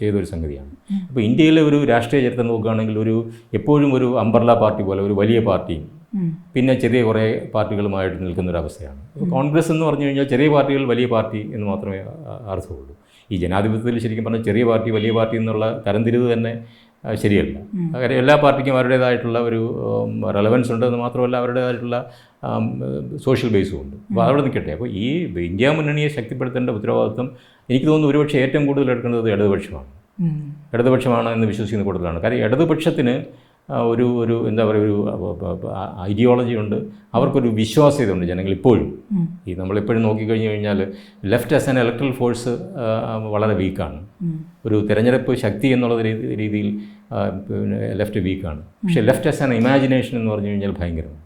ചെയ്തൊരു സംഗതിയാണ്. അപ്പോൾ ഇന്ത്യയിലെ ഒരു രാഷ്ട്രീയ ചരിത്രം നോക്കുകയാണെങ്കിൽ എപ്പോഴും ഒരു അംബർല പാർട്ടി പോലെ ഒരു വലിയ പാർട്ടിയും പിന്നെ ചെറിയ കുറേ പാർട്ടികളുമായിട്ട് നിൽക്കുന്നൊരവസ്ഥയാണ്. അപ്പോൾ കോൺഗ്രസ് എന്ന് പറഞ്ഞു കഴിഞ്ഞാൽ ചെറിയ പാർട്ടികൾ വലിയ പാർട്ടി എന്ന് മാത്രമേ അർത്ഥമുള്ളൂ. ഈ ജനാധിപത്യത്തിൽ ശരിക്കും പറഞ്ഞാൽ ചെറിയ പാർട്ടി വലിയ പാർട്ടി എന്നുള്ള തരംതിരിവ് തന്നെ ശരിയല്ല. കാര്യം എല്ലാ പാർട്ടിക്കും അവരുടേതായിട്ടുള്ള ഒരു റെലവൻസ് ഉണ്ട്, എന്ന് മാത്രമല്ല അവരുടേതായിട്ടുള്ള സോഷ്യൽ ബേസും ഉണ്ട്. അപ്പോൾ അവിടെ നിൽക്കട്ടെ. അപ്പോൾ ഈ ഇന്ത്യ മുന്നണിയെ ശക്തിപ്പെടുത്തേണ്ട ഉത്തരവാദിത്വം എനിക്ക് തോന്നുന്നു ഒരുപക്ഷെ ഏറ്റവും കൂടുതൽ എടുക്കേണ്ടത് ഇടതുപക്ഷമാണ് എന്ന് വിശ്വസിക്കുന്ന കൂടുതലാണ്. കാര്യം ഇടതുപക്ഷത്തിന് ഒരു എന്താ പറയുക, ഒരു ഐഡിയോളജി ഉണ്ട്, അവർക്കൊരു വിശ്വാസ്യത ഉണ്ട് ജനങ്ങൾ ഇപ്പോഴും. ഈ നമ്മളെപ്പോഴും നോക്കിക്കഴിഞ്ഞ് കഴിഞ്ഞാൽ left as an electoral force വളരെ വീക്കാണ്. ഒരു തിരഞ്ഞെടുപ്പ് ശക്തി എന്നുള്ള രീതിയിൽ പിന്നെ ലെഫ്റ്റ് വീക്കാണ്. പക്ഷേ ലെഫ്റ്റ് ആസ് ആൻ ഇമാജിനേഷൻ എന്ന് പറഞ്ഞു കഴിഞ്ഞാൽ ഭയങ്കരമാണ്.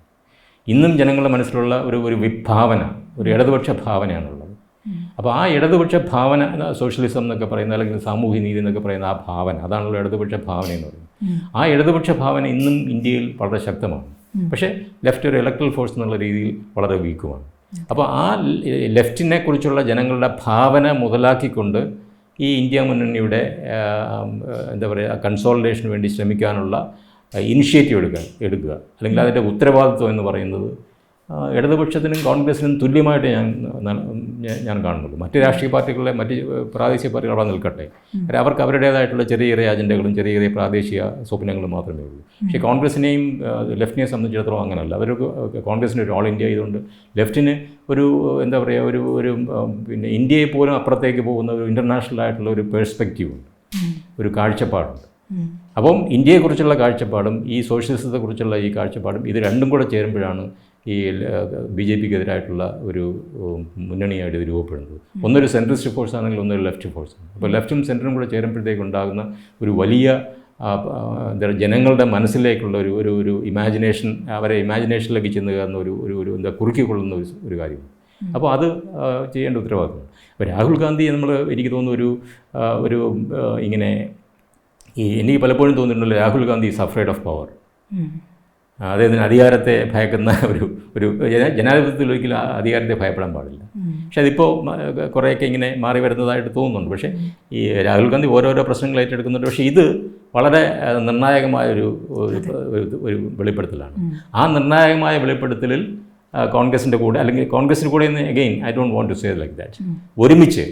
ഇന്നും ജനങ്ങളുടെ മനസ്സിലുള്ള ഒരു വിഭാവന, ഒരു ഇടതുപക്ഷ ഭാവനയാണുള്ളത്. അപ്പോൾ ആ ഇടതുപക്ഷ ഭാവന, സോഷ്യലിസം എന്നൊക്കെ പറയുന്ന അല്ലെങ്കിൽ സാമൂഹ്യ നീതി എന്നൊക്കെ പറയുന്ന ആ ഭാവന, അതാണല്ലോ ഇടതുപക്ഷ ഭാവന എന്ന് പറയുന്നത്. ആ ഇടതുപക്ഷ ഭാവന ഇന്നും ഇന്ത്യയിൽ വളരെ ശക്തമാണ്. പക്ഷേ ലെഫ്റ്റ് ഒരു ഇലക്ട്രൽ ഫോഴ്സ് എന്നുള്ള രീതിയിൽ വളരെ വീക്കുമാണ്. അപ്പോൾ ആ ലെഫ്റ്റിനെ കുറിച്ചുള്ള ജനങ്ങളുടെ ഭാവന മുതലാക്കിക്കൊണ്ട് ഈ ഇന്ത്യ മുന്നണിയുടെ എന്താ പറയുക കൺസോളിഡേഷന് വേണ്ടി ശ്രമിക്കാനുള്ള ഇനിഷ്യേറ്റീവ് എടുക്കുക അല്ലെങ്കിൽ അതിൻ്റെ ഉത്തരവാദിത്വം എന്ന് പറയുന്നത് ഇടതുപക്ഷത്തിനും കോൺഗ്രസിനും തുല്യമായിട്ട് ഞാൻ കാണുന്നുള്ളൂ. മറ്റ് രാഷ്ട്രീയ പാർട്ടികളിലെ മറ്റ് പ്രാദേശിക പാർട്ടികൾ അവിടെ നിൽക്കട്ടെ, അവർക്ക് അവരുടേതായിട്ടുള്ള ചെറിയ ചെറിയ അജണ്ടകളും ചെറിയ ചെറിയ പ്രാദേശിക സ്വപ്നങ്ങളും മാത്രമേ ഉള്ളൂ. പക്ഷേ കോൺഗ്രസിനെയും ലെഫ്റ്റിനെ സംബന്ധിച്ചിടത്തോളം അങ്ങനെയല്ല. കോൺഗ്രസിന് ഒരു ഓൾ ഇന്ത്യ ആയതുകൊണ്ട് ലെഫ്റ്റിന് ഒരു എന്താ പറയുക ഒരു പിന്നെ ഇന്ത്യയെ പോലും അപ്പുറത്തേക്ക് പോകുന്ന ഒരു ഇൻ്റർനാഷണൽ ആയിട്ടുള്ള ഒരു പെർസ്പെക്റ്റീവ് ഉണ്ട്, ഒരു കാഴ്ചപ്പാടുണ്ട്. അപ്പം ഇന്ത്യയെക്കുറിച്ചുള്ള കാഴ്ചപ്പാടും ഈ സോഷ്യലിസത്തെക്കുറിച്ചുള്ള ഈ കാഴ്ചപ്പാടും ഇത് രണ്ടും കൂടെ ചേരുമ്പോഴാണ് ഈ BJPക്ക് എതിരായിട്ടുള്ള ഒരു മുന്നണിയായിട്ട് ഇത് രൂപപ്പെടുന്നത്. ഒന്നൊരു സെൻട്രിസ്റ്റ് ഫോഴ്സ് ആണെങ്കിൽ ഒന്നൊരു ലെഫ്റ്റ് ഫോഴ്സാണ്. അപ്പോൾ ലെഫ്റ്റും സെൻറ്ററും കൂടെ ചേരുമ്പോഴത്തേക്ക് ഉണ്ടാകുന്ന ഒരു വലിയ എന്താ ജനങ്ങളുടെ മനസ്സിലേക്കുള്ള ഒരു ഇമാജിനേഷൻ, അവരെ ഇമാജിനേഷനിലേക്ക് ചെന്ന് കയറുന്ന ഒരു എന്താ കുറുക്കിക്കൊള്ളുന്ന ഒരു കാര്യമാണ്. അപ്പോൾ അത് ചെയ്യേണ്ട ഉത്തരവാദിത്തമാണ്. അപ്പോൾ രാഹുൽ ഗാന്ധി എനിക്ക് തോന്നുന്നു ഒരു ഇങ്ങനെ എനിക്ക് പലപ്പോഴും തോന്നിയിട്ടുണ്ടല്ലോ, Rahul Gandhi is afraid of power. അദ്ദേഹത്തിന് അധികാരത്തെ ഭയക്കുന്ന ഒരു ജനാധിപത്യത്തിൽ ഒരിക്കലും അധികാരത്തെ ഭയപ്പെടാൻ പാടില്ല. പക്ഷെ അതിപ്പോൾ കുറേയൊക്കെ ഇങ്ങനെ മാറി വരുന്നതായിട്ട് തോന്നുന്നുണ്ട്. പക്ഷേ ഈ രാഹുൽ ഗാന്ധി ഓരോരോ പ്രശ്നങ്ങൾ ഏറ്റെടുക്കുന്നുണ്ട്. പക്ഷേ ഇത് വളരെ നിർണായകമായ ഒരു വെളിപ്പെടുത്തലാണ്. ആ നിർണായകമായ വെളിപ്പെടുത്തലിൽ കോൺഗ്രസിൻ്റെ കൂടെ അല്ലെങ്കിൽ കോൺഗ്രസിന് കൂടെ again I don't want to say like that, ഒരുമിച്ച്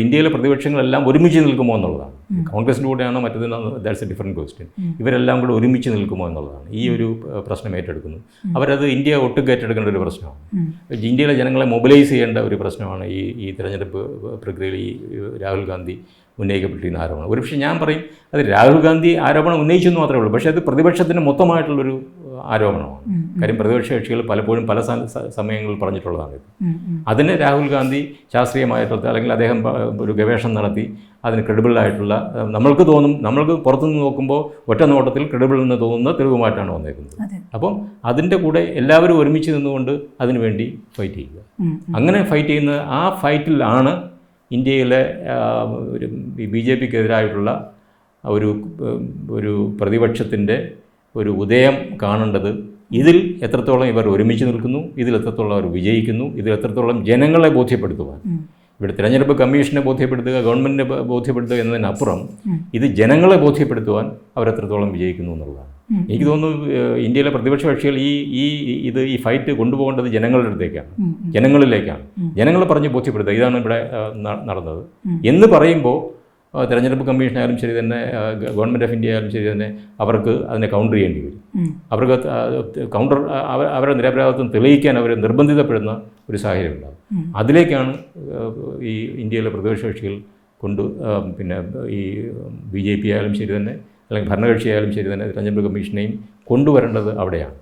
ഇന്ത്യയിലെ പ്രതിപക്ഷങ്ങളെല്ലാം ഒരുമിച്ച് നിൽക്കുമോ എന്നുള്ളതാണ്. കോൺഗ്രസിൻ്റെ കൂടെയാണോ മറ്റേതിനോ, ദാറ്റ്സ് എ ഡിഫറെൻറ്റ് ക്വസ്റ്റ്യൻ. ഇവരെല്ലാം കൂടെ ഒരുമിച്ച് നിൽക്കുമോ എന്നുള്ളതാണ് ഈ ഒരു പ്രശ്നം ഏറ്റെടുക്കുന്നത്. അവരത് ഇന്ത്യ ഒട്ടുക്ക് ഏറ്റെടുക്കേണ്ട ഒരു പ്രശ്നമാണ്. ഇന്ത്യയിലെ ജനങ്ങളെ മൊബിലൈസ് ചെയ്യേണ്ട ഒരു പ്രശ്നമാണ് ഈ തിരഞ്ഞെടുപ്പ് പ്രക്രിയയിൽ ഈ രാഹുൽ ഗാന്ധി ഉന്നയിക്കപ്പെട്ടിരുന്ന ആരോപണം. ഒരുപക്ഷെ ഞാൻ പറയും അത് രാഹുൽ ഗാന്ധി ആരോപണം ഉന്നയിച്ചെന്ന് മാത്രമേ ഉള്ളൂ, പക്ഷേ അത് പ്രതിപക്ഷത്തിന് മൊത്തമായിട്ടുള്ളൊരു ആരോപണമാണ്. കാര്യം പ്രതിപക്ഷ കക്ഷികൾ പലപ്പോഴും പല സമയങ്ങളിൽ പറഞ്ഞിട്ടുള്ളതാണിത്. അതിന് രാഹുൽ ഗാന്ധി ശാസ്ത്രീയമായിട്ടുള്ള അല്ലെങ്കിൽ അദ്ദേഹം ഒരു ഗവേഷണം നടത്തി അതിന് ക്രെഡിബിളായിട്ടുള്ള നമ്മൾക്ക് പുറത്തുനിന്ന് നോക്കുമ്പോൾ ഒറ്റ നോട്ടത്തിൽ ക്രെഡിബിൾ എന്ന് തോന്നുന്ന തെളിവുമായിട്ടാണ് വന്നേക്കുന്നത്. അപ്പം അതിൻ്റെ കൂടെ എല്ലാവരും ഒരുമിച്ച് നിന്നുകൊണ്ട് അതിനുവേണ്ടി ഫൈറ്റ് ചെയ്യുക. അങ്ങനെ ഫൈറ്റ് ചെയ്യുന്ന ആ ഫൈറ്റിലാണ് ഇന്ത്യയിലെ ഒരു BJPക്കെതിരായിട്ടുള്ള ഒരു പ്രതിപക്ഷത്തിൻ്റെ ഒരു ഉദയം കാണേണ്ടത്. ഇതിൽ എത്രത്തോളം ഇവർ ഒരുമിച്ച് നിൽക്കുന്നു, ഇതിൽ എത്രത്തോളം അവർ വിജയിക്കുന്നു, ഇതിൽ എത്രത്തോളം ജനങ്ങളെ ബോധ്യപ്പെടുത്തുവാൻ, ഇവിടെ തിരഞ്ഞെടുപ്പ് കമ്മീഷനെ ബോധ്യപ്പെടുത്തുക, ഗവൺമെൻറ്റിനെ ബോധ്യപ്പെടുത്തുക എന്നതിനപ്പുറം ഇത് ജനങ്ങളെ ബോധ്യപ്പെടുത്തുവാൻ അവരെത്രത്തോളം വിജയിക്കുന്നു എന്നുള്ളതാണ്. എനിക്ക് തോന്നുന്നു ഇന്ത്യയിലെ പ്രതിപക്ഷ കക്ഷികൾ ഈ ഫൈറ്റ് കൊണ്ടുപോകേണ്ടത് ജനങ്ങളുടെ അടുത്തേക്കാണ്, ജനങ്ങളിലേക്കാണ്. ജനങ്ങളെ പറഞ്ഞ് ബോധ്യപ്പെടുത്തുക, ഇതാണ് ഇവിടെ നടന്നത് എന്ന് പറയുമ്പോൾ തിരഞ്ഞെടുപ്പ് കമ്മീഷനായാലും ശരി തന്നെ, ഗവൺമെൻറ് ഓഫ് ഇന്ത്യ ആയാലും ശരി തന്നെ, അവർക്ക് അതിനെ കൗണ്ടർ ചെയ്യേണ്ടി വരും. അവർക്ക് അവരുടെ നിരപരാധിത്വം തെളിയിക്കാൻ അവർ നിർബന്ധിതപ്പെടുന്ന ഒരു സാഹചര്യം ഉണ്ടാകും. അതിലേക്കാണ് ഈ ഇന്ത്യയിലെ പ്രതിപക്ഷ കക്ഷികൾ പിന്നെ ഈ BJP ആയാലും ശരി തന്നെ, അല്ലെങ്കിൽ ഭരണകക്ഷിയായാലും ശരി തന്നെ, തിരഞ്ഞെടുപ്പ് കമ്മീഷനെയും കൊണ്ടുവരേണ്ടത് അവിടെയാണ്.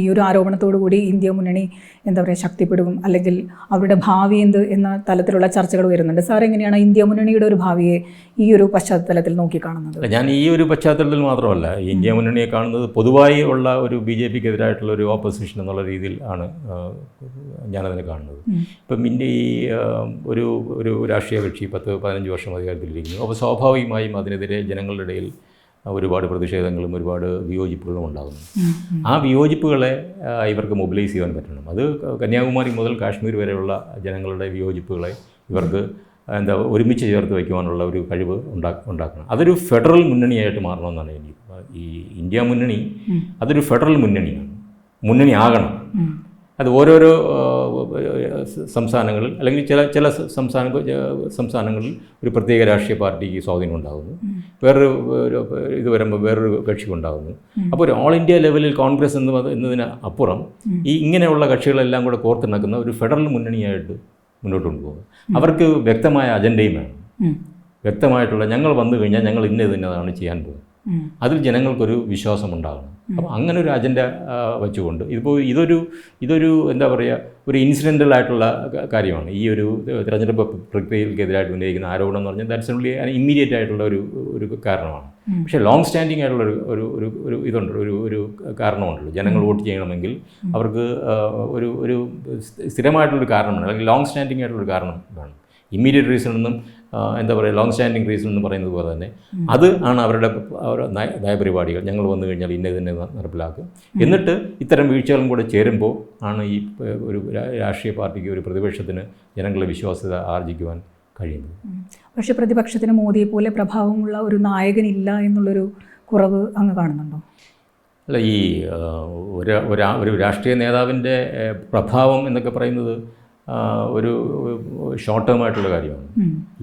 ഈ ഒരു ആരോപണത്തോടു കൂടി ഇന്ത്യ മുന്നണി എന്താ പറയുക ശക്തിപ്പെടും, അല്ലെങ്കിൽ അവരുടെ ഭാവി എന്ത് എന്ന തലത്തിലുള്ള ചർച്ചകൾ വരുന്നുണ്ട്. സാർ എങ്ങനെയാണ് ഇന്ത്യ മുന്നണിയുടെ ഒരു ഭാവിയെ ഈ ഒരു പശ്ചാത്തലത്തിൽ നോക്കിക്കാണുന്നത്? ഞാൻ ഈ ഒരു പശ്ചാത്തലത്തിൽ മാത്രമല്ല ഇന്ത്യ മുന്നണിയെ കാണുന്നത് പൊതുവായി ഉള്ള ഒരു BJPക്കെതിരായിട്ടുള്ള ഒരു ഓപ്പോസിഷൻ എന്നുള്ള രീതിയിൽ ആണ് ഞാനതിനെ കാണുന്നത്. ഇപ്പം ഇന്ത്യ ഈ ഒരു രാഷ്ട്രീയ കക്ഷി 10-15 വർഷം അധികാരത്തിലിരിക്കുന്നു. അപ്പോൾ സ്വാഭാവികമായും അതിനെതിരെ ജനങ്ങളുടെ ഇടയിൽ ഒരുപാട് പ്രതിഷേധങ്ങളും ഒരുപാട് വിയോജിപ്പുകളും ഉണ്ടാകുന്നു. ആ വിയോജിപ്പുകളെ ഇവർക്ക് മൊബിലൈസ് ചെയ്യാൻ പറ്റണം. അത് കന്യാകുമാരി മുതൽ കാശ്മീർ വരെയുള്ള ജനങ്ങളുടെ വിയോജിപ്പുകളെ ഇവർക്ക് ഒരുമിച്ച് ചേർത്ത് വയ്ക്കുവാനുള്ള ഒരു കഴിവ് ഉണ്ടാക്കണം. അതൊരു ഫെഡറൽ മുന്നണിയായിട്ട് മാറണമെന്നാണ് എനിക്ക്. ഈ ഇന്ത്യ മുന്നണി അതൊരു ഫെഡറൽ മുന്നണിയാകണം. അത് ഓരോരോ സംസ്ഥാനങ്ങളിൽ അല്ലെങ്കിൽ ചില സംസ്ഥാനങ്ങളിൽ ഒരു പ്രത്യേക രാഷ്ട്രീയ പാർട്ടിക്ക് സ്വാധീനം ഉണ്ടാകുന്നു, ഇത് വരുമ്പോൾ വേറൊരു കക്ഷിക്ക് ഉണ്ടാകുന്നു. അപ്പോൾ ഒരു ഓൾ ഇന്ത്യ ലെവലിൽ കോൺഗ്രസ് എന്നതിന് അപ്പുറം ഇങ്ങനെയുള്ള കക്ഷികളെല്ലാം കൂടെ കോർത്തിണക്കുന്ന ഒരു ഫെഡറൽ മുന്നണിയായിട്ട് മുന്നോട്ട് കൊണ്ടുപോകും. അവർക്ക് വ്യക്തമായ അജണ്ടയും വേണം, വ്യക്തമായിട്ടുള്ള ഞങ്ങൾ വന്നു കഴിഞ്ഞാൽ ഞങ്ങൾ ഇന്നതാണ് ചെയ്യാൻ പോകുന്നത്. അതിൽ ജനങ്ങൾക്കൊരു വിശ്വാസം ഉണ്ടാകണം. അപ്പോൾ അങ്ങനെ ഒരു അജണ്ട വെച്ചുകൊണ്ട് ഇതൊരു എന്താ പറയുക, ഒരു ഇൻസിഡൻ്റലായിട്ടുള്ള കാര്യമാണ്. ഈ ഒരു തിരഞ്ഞെടുപ്പ് പ്രക്രിയക്കെതിരായിട്ട് ഉന്നയിക്കുന്ന ആരോപണം എന്ന് പറഞ്ഞാൽ ദാറ്റ്സ് ഓൺലി ഇമ്മീഡിയറ്റ് ആയിട്ടുള്ള ഒരു കാരണമാണ്. പക്ഷേ ലോങ് സ്റ്റാൻഡിങ് ആയിട്ടുള്ള ഒരു ഇതുണ്ട്, ഒരു കാരണമുണ്ടല്ലോ. ജനങ്ങൾ വോട്ട് ചെയ്യണമെങ്കിൽ അവർക്ക് ഒരു സ്ഥിരമായിട്ടുള്ളൊരു കാരണമാണ്, അല്ലെങ്കിൽ ലോങ് സ്റ്റാൻഡിങ് ആയിട്ടുള്ളൊരു കാരണം വേണം. ഇമ്മീഡിയറ്റ് റീസൺ എന്നും എന്താ പറയുക ലോങ് സ്റ്റാൻഡിങ് റീസൺ എന്ന് പറയുന്നത് പോലെ തന്നെ അത് ആണ് അവരുടെ നയപരിപാടികൾ. ഞങ്ങൾ വന്നു കഴിഞ്ഞാൽ ഇന്നതിനെ നടപ്പിലാക്കും. എന്നിട്ട് ഇത്തരം വീഴ്ചകളും കൂടെ ചേരുമ്പോൾ ആണ് ഈ ഒരു രാഷ്ട്രീയ പാർട്ടിക്ക്, ഒരു പ്രതിപക്ഷത്തിന് ജനങ്ങളുടെ വിശ്വാസ്യത ആർജിക്കുവാൻ കഴിയുന്നത്. പക്ഷേ പ്രതിപക്ഷത്തിന് മോദിയെ പോലെ പ്രഭാവമുള്ള ഒരു നായകനില്ല എന്നുള്ളൊരു കുറവ് അങ്ങ് കാണുന്നുണ്ടോ? അല്ല, ഈ ഒരു രാഷ്ട്രീയ നേതാവിൻ്റെ പ്രഭാവം എന്നൊക്കെ പറയുന്നത് ഒരു ഷോർട്ട് ടേം ആയിട്ടുള്ള കാര്യമാണ്.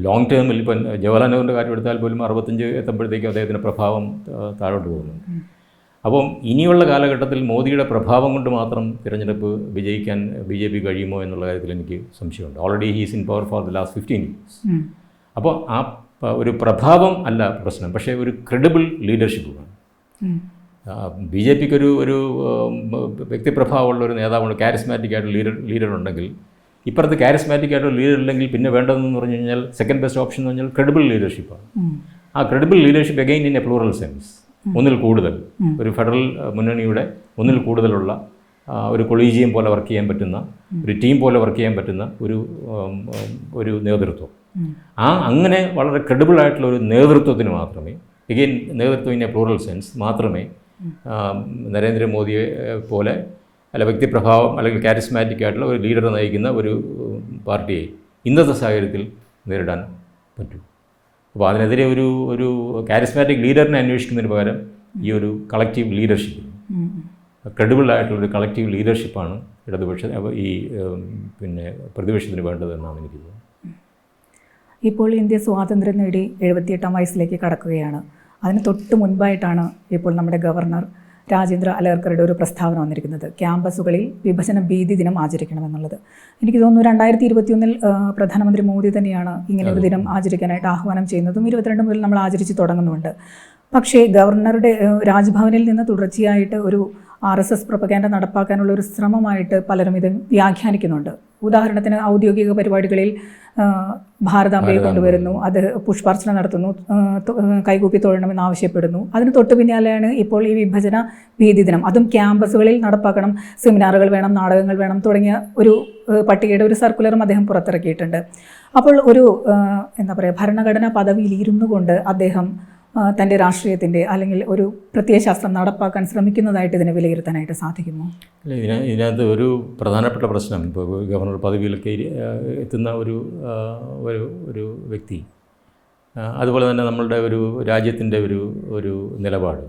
ലോങ് ടേമിൽ ഇപ്പം ജവഹർലാൽ നെഹ്റുവിൻ്റെ കാര്യം എടുത്താൽ പോലും 65 എത്തുമ്പോഴത്തേക്കും അദ്ദേഹത്തിൻ്റെ പ്രഭാവം താഴോട്ട് പോകുന്നുണ്ട്. അപ്പം ഇനിയുള്ള കാലഘട്ടത്തിൽ മോദിയുടെ പ്രഭാവം കൊണ്ട് മാത്രം തിരഞ്ഞെടുപ്പ് വിജയിക്കാൻ BJP കഴിയുമോ എന്നുള്ള കാര്യത്തിൽ എനിക്ക് സംശയമുണ്ട്. Already he's in power for the last 15 years. അപ്പോൾ ആ ഒരു പ്രഭാവം അല്ല പ്രശ്നം, പക്ഷേ ഒരു ക്രെഡിബിൾ ലീഡർഷിപ്പ് വേണം. BJPക്ക് ഒരു വ്യക്തിപ്രഭാവമുള്ള ഒരു നേതാവുണ്ട്, കാരിസ്മാറ്റിക് ആയിട്ടുള്ള ലീഡർ ഉണ്ടെങ്കിൽ. ഇപ്പുറത്ത് കാരിസ്മാറ്റിക് ആയിട്ടുള്ള ലീഡർ ഇല്ലെങ്കിൽ പിന്നെ വേണ്ടതെന്ന് പറഞ്ഞു കഴിഞ്ഞാൽ സെക്കൻഡ് ബെസ്റ്റ് ഓപ്ഷൻ എന്ന് പറഞ്ഞാൽ ക്രെഡിബിൾ ലീഡർഷിപ്പാണ്. ആ credible leadership again in A plural sense, ഒന്നിൽ കൂടുതൽ ഒരു ഫെഡറൽ മുന്നണിയുടെ ഒന്നിൽ കൂടുതലുള്ള ഒരു കൊളീജിയം പോലെ വർക്ക് ചെയ്യാൻ പറ്റുന്ന, ഒരു ടീം പോലെ വർക്ക് ചെയ്യാൻ പറ്റുന്ന ഒരു നേതൃത്വം. അങ്ങനെ വളരെ ക്രെഡിബിൾ ആയിട്ടുള്ള ഒരു നേതൃത്വത്തിന് മാത്രമേ, എഗെയിൻ നേതൃത്വം ഇൻ എ പ്ലൂറൽ സെൻസ് മാത്രമേ നരേന്ദ്രമോദിയെ പോലെ അല്ല വ്യക്തിപ്രഭാവം അല്ലെങ്കിൽ കാരിസ്മാറ്റിക് ആയിട്ടുള്ള ഒരു ലീഡർ നയിക്കുന്ന ഒരു പാർട്ടിയെ ഇന്നത്തെ സാഹചര്യത്തിൽ നേരിടാൻ പറ്റൂ. അപ്പോൾ അതിനെതിരെ ഒരു കാരിസ്മാറ്റിക് ലീഡറിനെ അന്വേഷിക്കുന്നതിന് പകരം ഈ ഒരു കളക്റ്റീവ് ലീഡർഷിപ്പ്, ക്രെഡിബിൾ ആയിട്ടുള്ളൊരു കളക്റ്റീവ് ലീഡർഷിപ്പാണ് പ്രതിപക്ഷത്തിന് വേണ്ടതെന്നാണ് എനിക്ക് തോന്നുന്നത്. ഇപ്പോൾ ഇന്ത്യ സ്വാതന്ത്ര്യം നേടി 78-ാം വയസ്സിലേക്ക് കടക്കുകയാണ്. അതിന് തൊട്ട് മുൻപായിട്ടാണ് ഇപ്പോൾ നമ്മുടെ ഗവർണർ രാജേന്ദ്ര അലേർക്കറുടെ ഒരു പ്രസ്താവന വന്നിരിക്കുന്നത്, ക്യാമ്പസുകളിൽ വിഭജന ഭീതി ദിനം ആചരിക്കണമെന്നുള്ളത്. എനിക്ക് തോന്നുന്നു 2021 പ്രധാനമന്ത്രി മോദി തന്നെയാണ് ഇങ്ങനെ ഒരു ദിനം ആചരിക്കാനായിട്ട് ആഹ്വാനം ചെയ്യുന്നതും 22 മുതൽ നമ്മൾ ആചരിച്ച് തുടങ്ങുന്നുണ്ട്. പക്ഷേ ഗവർണറുടെ രാജ്ഭവനിൽ നിന്ന് തുടർച്ചയായിട്ട് ഒരു RSS പ്രൊപ്പഗാൻഡ നടപ്പാക്കാനുള്ള ഒരു ശ്രമമായിട്ട് പലരും ഇത് വ്യാഖ്യാനിക്കുന്നുണ്ട്. ഉദാഹരണത്തിന് ഔദ്യോഗിക പരിപാടികളിൽ ഭാരതാംബയെ കൊണ്ടുവരുന്നു, അത് പുഷ്പാർച്ചന നടത്തുന്നു, കൈകൂപ്പി തൊഴണമെന്ന് ആവശ്യപ്പെടുന്നു. അതിന് തൊട്ടു പിന്നാലെയാണ് ഇപ്പോൾ ഈ വിഭജന ഭീതി ദിനം, അതും ക്യാമ്പസുകളിൽ നടപ്പാക്കണം, സെമിനാറുകൾ വേണം, നാടകങ്ങൾ വേണം തുടങ്ങിയ ഒരു പട്ടികയുടെ ഒരു സർക്കുലറും അദ്ദേഹം പുറത്തിറക്കിയിട്ടുണ്ട്. അപ്പോൾ ഒരു എന്താ പറയുക, ഭരണഘടനാ പദവിയിൽ ഇരുന്നു കൊണ്ട് അദ്ദേഹം തൻ്റെ രാഷ്ട്രീയത്തിൻ്റെ അല്ലെങ്കിൽ ഒരു പ്രത്യയശാസ്ത്രം നടപ്പാക്കാൻ ശ്രമിക്കുന്നതായിട്ട് ഇതിനെ വിലയിരുത്താനായിട്ട് സാധിക്കുമോ? ഇതിനകത്ത് ഒരു പ്രധാനപ്പെട്ട പ്രശ്നം, ഇപ്പോൾ ഗവർണർ പദവിയിലൊക്കെ എത്തുന്ന ഒരു ഒരു വ്യക്തി, അതുപോലെ തന്നെ നമ്മളുടെ ഒരു രാജ്യത്തിൻ്റെ ഒരു നിലപാട്.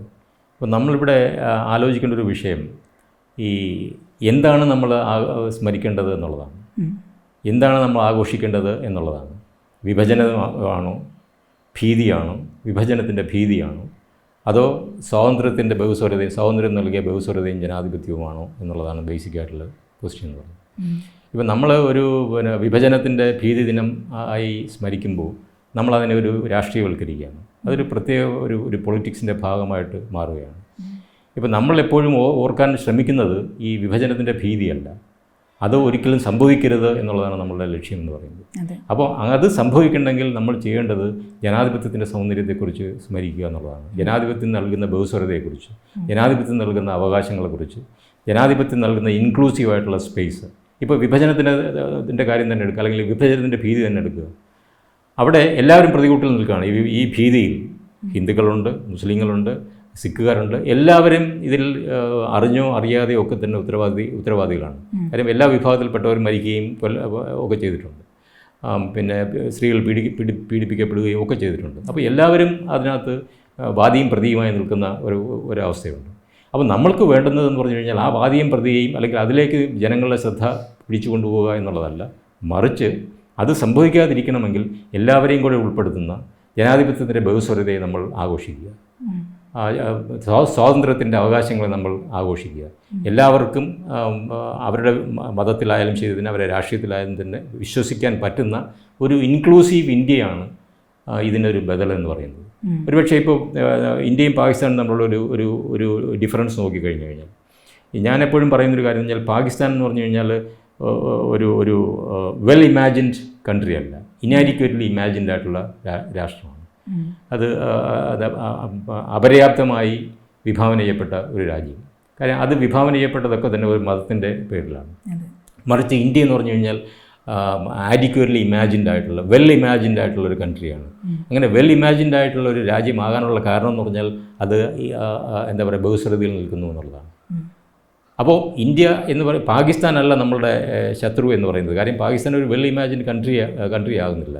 അപ്പോൾ നമ്മളിവിടെ ആലോചിക്കേണ്ട ഒരു വിഷയം എന്താണ് നമ്മൾ സ്മരിക്കേണ്ടത് എന്നുള്ളതാണ്, എന്താണ് നമ്മൾ ആഘോഷിക്കേണ്ടത് എന്നുള്ളതാണ്. വിഭജനമാണോ, ഭീതിയാണോ, വിഭജനത്തിൻ്റെ ഭീതിയാണോ, അതോ സ്വാതന്ത്ര്യത്തിൻ്റെ ബഹുസ്വരതയും, സ്വാതന്ത്ര്യം നൽകിയ ബഹുസ്വരതയും ജനാധിപത്യവുമാണോ എന്നുള്ളതാണ് ബേസിക്കായിട്ടുള്ള ക്വസ്റ്റ്യൻ എന്ന് പറയുന്നത്. ഇപ്പം നമ്മൾ ഒരു വിഭജനത്തിൻ്റെ ഭീതി ദിനം ആയി സ്മരിക്കുമ്പോൾ നമ്മളതിനെ ഒരു രാഷ്ട്രീയവൽക്കരിക്കുകയാണ്, അതൊരു പ്രത്യേക ഒരു പൊളിറ്റിക്സിൻ്റെ ഭാഗമായിട്ട് മാറുകയാണ്. ഇപ്പം നമ്മളെപ്പോഴും ഓർക്കാൻ ശ്രമിക്കുന്നത് ഈ വിഭജനത്തിൻ്റെ ഭീതിയല്ല, അത് ഒരിക്കലും സംഭവിക്കരുത് എന്നുള്ളതാണ് നമ്മളുടെ ലക്ഷ്യം എന്ന് പറയുന്നത്. അപ്പോൾ അത് സംഭവിക്കണമെങ്കിൽ നമ്മൾ ചെയ്യേണ്ടത് ജനാധിപത്യത്തിൻ്റെ സൗന്ദര്യത്തെക്കുറിച്ച് സ്മരിക്കുക എന്നുള്ളതാണ്. ജനാധിപത്യം നൽകുന്ന ബഹുസ്വരതയെക്കുറിച്ച്, ജനാധിപത്യം നൽകുന്ന അവകാശങ്ങളെക്കുറിച്ച്, ജനാധിപത്യം നൽകുന്ന ഇൻക്ലൂസീവായിട്ടുള്ള സ്പേസ്. ഇപ്പോൾ വിഭജനത്തിൻ്റെ കാര്യം തന്നെ എടുക്കുക, അല്ലെങ്കിൽ വിഭജനത്തിൻ്റെ ഭീതി തന്നെ എടുക്കുക. അവിടെ എല്ലാവരും പ്രതികൂട്ടിൽ നിൽക്കുകയാണ്. ഈ ഭീതിയിൽ ഹിന്ദുക്കളുണ്ട്, മുസ്ലിങ്ങളുണ്ട്, സിഖുകാരുണ്ട്, എല്ലാവരും ഇതിൽ അറിഞ്ഞോ അറിയാതെയോ ഒക്കെ തന്നെ ഉത്തരവാദികളാണ്. കാര്യം എല്ലാ വിഭാഗത്തിൽപ്പെട്ടവരും മരിക്കുകയും ഒക്കെ ചെയ്തിട്ടുണ്ട്, പിന്നെ സ്ത്രീകൾ പീഡിപ്പിക്കപ്പെടുകയും ഒക്കെ ചെയ്തിട്ടുണ്ട്. അപ്പോൾ എല്ലാവരും അതിനകത്ത് വാദിയും പ്രതിയുമായി നിൽക്കുന്ന ഒരവസ്ഥയുണ്ട്. അപ്പോൾ നമ്മൾക്ക് വേണ്ടുന്നതെന്ന് പറഞ്ഞു കഴിഞ്ഞാൽ ആ വാദിയും പ്രതിയെയും അല്ലെങ്കിൽ അതിലേക്ക് ജനങ്ങളുടെ ശ്രദ്ധ പിടിച്ചു കൊണ്ടുപോവുക എന്നുള്ളതല്ല, മറിച്ച് അത് സംഭവിക്കാതിരിക്കണമെങ്കിൽ എല്ലാവരെയും കൂടെ ഉൾപ്പെടുത്തുന്ന ജനാധിപത്യത്തിൻ്റെ ബഹുസ്വരതയെ നമ്മൾ ആഘോഷിക്കുക, സ്വാതന്ത്ര്യത്തിൻ്റെ അവകാശങ്ങളെ നമ്മൾ ആഘോഷിക്കുക. എല്ലാവർക്കും അവരുടെ മതത്തിലായാലും ശരി തന്നെ, അവരുടെ രാഷ്ട്രീയത്തിലായാലും തന്നെ വിശ്വസിക്കാൻ പറ്റുന്ന ഒരു ഇൻക്ലൂസീവ് ഇന്ത്യയാണ് ഇതിനൊരു ബദലെന്ന് പറയുന്നത്. ഒരുപക്ഷെ ഇപ്പോൾ ഇന്ത്യയും പാകിസ്ഥാനും തമ്മിലുള്ള ഒരു ഡിഫറൻസ് നോക്കിക്കഴിഞ്ഞു കഴിഞ്ഞാൽ, ഞാനെപ്പോഴും പറയുന്നൊരു കാര്യം എന്ന് വെച്ചാൽ, പാകിസ്ഥാൻ എന്ന് പറഞ്ഞു കഴിഞ്ഞാൽ ഒരു വെൽ ഇമാജിൻഡ് കൺട്രി അല്ല, ഇനാഡിക്വേറ്റ്ലി ഇമാജിൻഡ് ആയിട്ടുള്ള രാഷ്ട്രമാണ്. അത് അപര്യാപ്തമായി വിഭാവന ചെയ്യപ്പെട്ട ഒരു രാജ്യം. കാര്യം അത് വിഭാവന ചെയ്യപ്പെട്ടതൊക്കെ തന്നെ ഒരു മതത്തിൻ്റെ പേരിലാണ്. മറിച്ച് ഇന്ത്യ എന്ന് പറഞ്ഞു കഴിഞ്ഞാൽ ആഡിക്വേറ്റ്ലി ഇമാജിൻഡ് ആയിട്ടുള്ള, വെൽ ഇമാജിൻഡ് ആയിട്ടുള്ള ഒരു കൺട്രിയാണ്. അങ്ങനെ വെൽ ഇമാജിൻഡ് ആയിട്ടുള്ള ഒരു രാജ്യമാകാനുള്ള കാരണം എന്ന് പറഞ്ഞാൽ അത് എന്താ പറയുക, ബഹുസ്വരതയിൽ നിൽക്കുന്നു എന്നുള്ളതാണ്. അപ്പോൾ ഇന്ത്യ എന്ന് പറയും, പാകിസ്ഥാനല്ല നമ്മളുടെ ശത്രു എന്ന് പറയുന്നത്. കാര്യം പാകിസ്ഥാൻ ഒരു വെൽ ഇമാജിൻഡ് കൺട്രി ആകുന്നില്ല.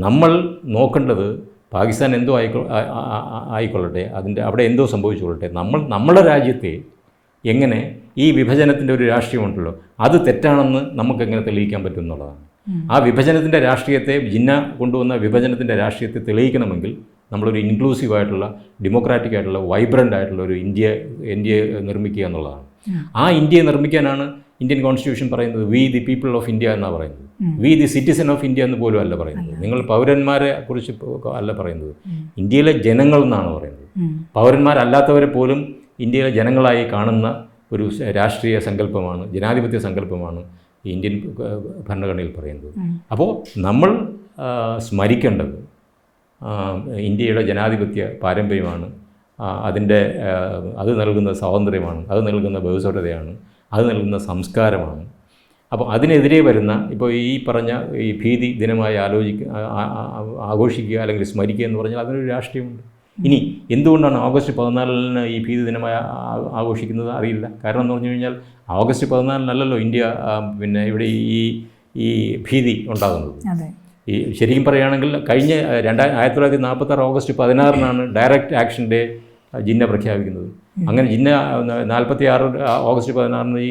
നമ്മൾ നോക്കേണ്ടത് പാകിസ്ഥാൻ എന്തോ ആയിക്കൊള്ളട്ടെ, അവിടെ എന്തോ സംഭവിച്ചുകൊള്ളട്ടെ, നമ്മുടെ രാജ്യത്തെ എങ്ങനെ ഈ വിഭജനത്തിൻ്റെ ഒരു രാഷ്ട്രീയമുണ്ടല്ലോ അത് തെറ്റാണെന്ന് നമുക്കെങ്ങനെ തെളിയിക്കാൻ പറ്റും എന്നുള്ളതാണ്. ആ വിഭജനത്തിൻ്റെ രാഷ്ട്രീയത്തെ, ജിന്ന കൊണ്ടുവന്ന വിഭജനത്തിൻ്റെ രാഷ്ട്രീയത്തെ തെളിയിക്കണമെങ്കിൽ നമ്മളൊരു ഇൻക്ലൂസീവായിട്ടുള്ള, ഡെമോക്രാറ്റിക് ആയിട്ടുള്ള, വൈബ്രൻ്റ് ആയിട്ടുള്ള ഒരു ഇന്ത്യ നിർമ്മിക്കുക എന്നുള്ളതാണ്. ആ ഇന്ത്യയെ നിർമ്മിക്കാനാണ് ഇന്ത്യൻ കോൺസ്റ്റിറ്റ്യൂഷൻ പറയുന്നത് V the people of India എന്നാണ് പറയുന്നത്. V the citizen of India എന്ന് പോലും അല്ല പറയുന്നത്. നിങ്ങൾ പൗരന്മാരെ കുറിച്ച് അല്ല പറയുന്നത്, ഇന്ത്യയിലെ ജനങ്ങൾ എന്നാണ് പറയുന്നത്. പൗരന്മാരല്ലാത്തവരെ പോലും ഇന്ത്യയിലെ ജനങ്ങളായി കാണുന്ന ഒരു രാഷ്ട്രീയ സങ്കല്പമാണ്, ജനാധിപത്യ സങ്കല്പമാണ് ഇന്ത്യൻ ഭരണഘടനയിൽ പറയുന്നത്. അപ്പോൾ നമ്മൾ സ്മരിക്കേണ്ടത് ഇന്ത്യയുടെ ജനാധിപത്യ പാരമ്പര്യമാണ്, അത് നൽകുന്ന സ്വാതന്ത്ര്യമാണ്, അത് നൽകുന്ന ബഹുസ്വരതയാണ്, അത് നൽകുന്ന സംസ്കാരമാണ്. അപ്പോൾ അതിനെതിരെ വരുന്ന, ഇപ്പോൾ ഈ പറഞ്ഞ ഈ ഭീതി ദിനമായി ആഘോഷിക്കുക അല്ലെങ്കിൽ സ്മരിക്കുക എന്ന് പറഞ്ഞാൽ അതിനൊരു രാഷ്ട്രീയമുണ്ട്. ഇനി എന്തുകൊണ്ടാണ് ഓഗസ്റ്റ് 14 ഈ ഭീതി ദിനമായി ആഘോഷിക്കുന്നത് അറിയില്ല. കാരണം എന്ന് പറഞ്ഞു കഴിഞ്ഞാൽ ഓഗസ്റ്റ് 14 ഇന്ത്യ പിന്നെ ഇവിടെ ഈ ഭീതി ഉണ്ടാകുന്നത്. ഈ ശരിക്കും പറയുകയാണെങ്കിൽ കഴിഞ്ഞ 1946 August 16 direct action day Jinnah പ്രഖ്യാപിക്കുന്നത്. അങ്ങനെ 46 ഓഗസ്റ്റ് 16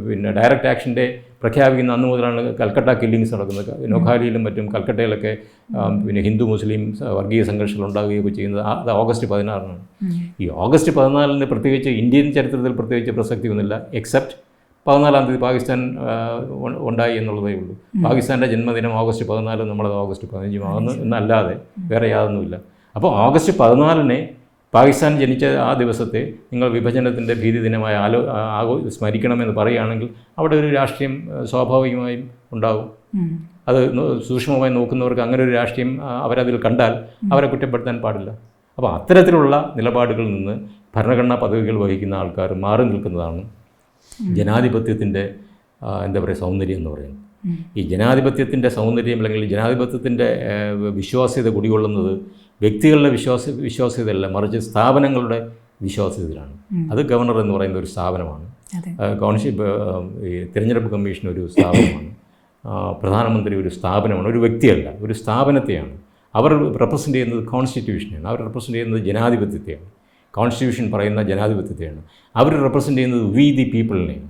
പിന്നെ ഡയറക്റ്റ് ആക്ഷൻ്റെ പ്രഖ്യാപിക്കുന്ന അന്ന് മുതലാണ് കൽക്കട്ട കില്ലിങ്സ് നടക്കുന്നത്. നൊഖാലിയിലും മറ്റും കൽക്കട്ടയിലൊക്കെ പിന്നെ ഹിന്ദു മുസ്ലിം വർഗീയ സംഘർഷങ്ങൾ ഉണ്ടാവുകയൊക്കെ ചെയ്യുന്നത് അത് ഓഗസ്റ്റ് 16 ഈ ഓഗസ്റ്റ് 14 പ്രത്യേകിച്ച് ഇന്ത്യൻ ചരിത്രത്തിൽ പ്രത്യേകിച്ച് പ്രസക്തിയൊന്നുമില്ല. എക്സെപ്റ്റ് 14-ാം തീയതി പാകിസ്ഥാൻ ഉണ്ടായി എന്നുള്ളതേ ഉള്ളൂ. പാകിസ്ഥാൻ്റെ ജന്മദിനം ഓഗസ്റ്റ് 14, നമ്മളത് ഓഗസ്റ്റ് 15 എന്നല്ലാതെ വേറെ യാതൊന്നുമില്ല. അപ്പോൾ ഓഗസ്റ്റ് 14 പാകിസ്ഥാൻ ജനിച്ച ആ ദിവസത്തെ നിങ്ങൾ വിഭജനത്തിൻ്റെ ഭീതി ദിനമായി സ്മരിക്കണമെന്ന് പറയുകയാണെങ്കിൽ അവിടെ ഒരു രാഷ്ട്രീയം സ്വാഭാവികമായും ഉണ്ടാകും. അത് സൂക്ഷ്മമായി നോക്കുന്നവർക്ക് അങ്ങനെ ഒരു രാഷ്ട്രീയം അവരതിൽ കണ്ടാൽ അവരെ കുറ്റപ്പെടുത്താൻ പാടില്ല. അപ്പോൾ അത്തരത്തിലുള്ള നിലപാടുകളിൽ നിന്ന് ഭരണഘടനാ പദവികൾ വഹിക്കുന്ന ആൾക്കാർ മാറി നിൽക്കുന്നതാണ് ജനാധിപത്യത്തിൻ്റെ എന്താ പറയുക സൗന്ദര്യം എന്ന് പറയുന്നത്. ഈ ജനാധിപത്യത്തിൻ്റെ സൗന്ദര്യം അല്ലെങ്കിൽ ജനാധിപത്യത്തിൻ്റെ വിശ്വാസ്യത കുടികൊള്ളുന്നത് വ്യക്തികളുടെ വിശ്വാസ്യതയല്ല, മറിച്ച് സ്ഥാപനങ്ങളുടെ വിശ്വാസ്യതയിലാണ്. അത് ഗവർണർ എന്ന് പറയുന്ന ഒരു സ്ഥാപനമാണ്. ഈ തിരഞ്ഞെടുപ്പ് കമ്മീഷൻ ഒരു സ്ഥാപനമാണ്. പ്രധാനമന്ത്രി ഒരു സ്ഥാപനമാണ്, ഒരു വ്യക്തിയല്ല, ഒരു സ്ഥാപനത്തെയാണ്. അവർ റെപ്രസെൻ്റ് ചെയ്യുന്നത് കോൺസ്റ്റിറ്റ്യൂഷനെയാണ്. അവർ റെപ്രസെൻ്റ് ചെയ്യുന്നത് ജനാധിപത്യത്തെയാണ്. കോൺസ്റ്റിറ്റ്യൂഷൻ പറയുന്ന ജനാധിപത്യത്തെയാണ്. അവർ റെപ്രസെൻ്റ് ചെയ്യുന്നത് വി ദി പീപ്പിളിനെയാണ്.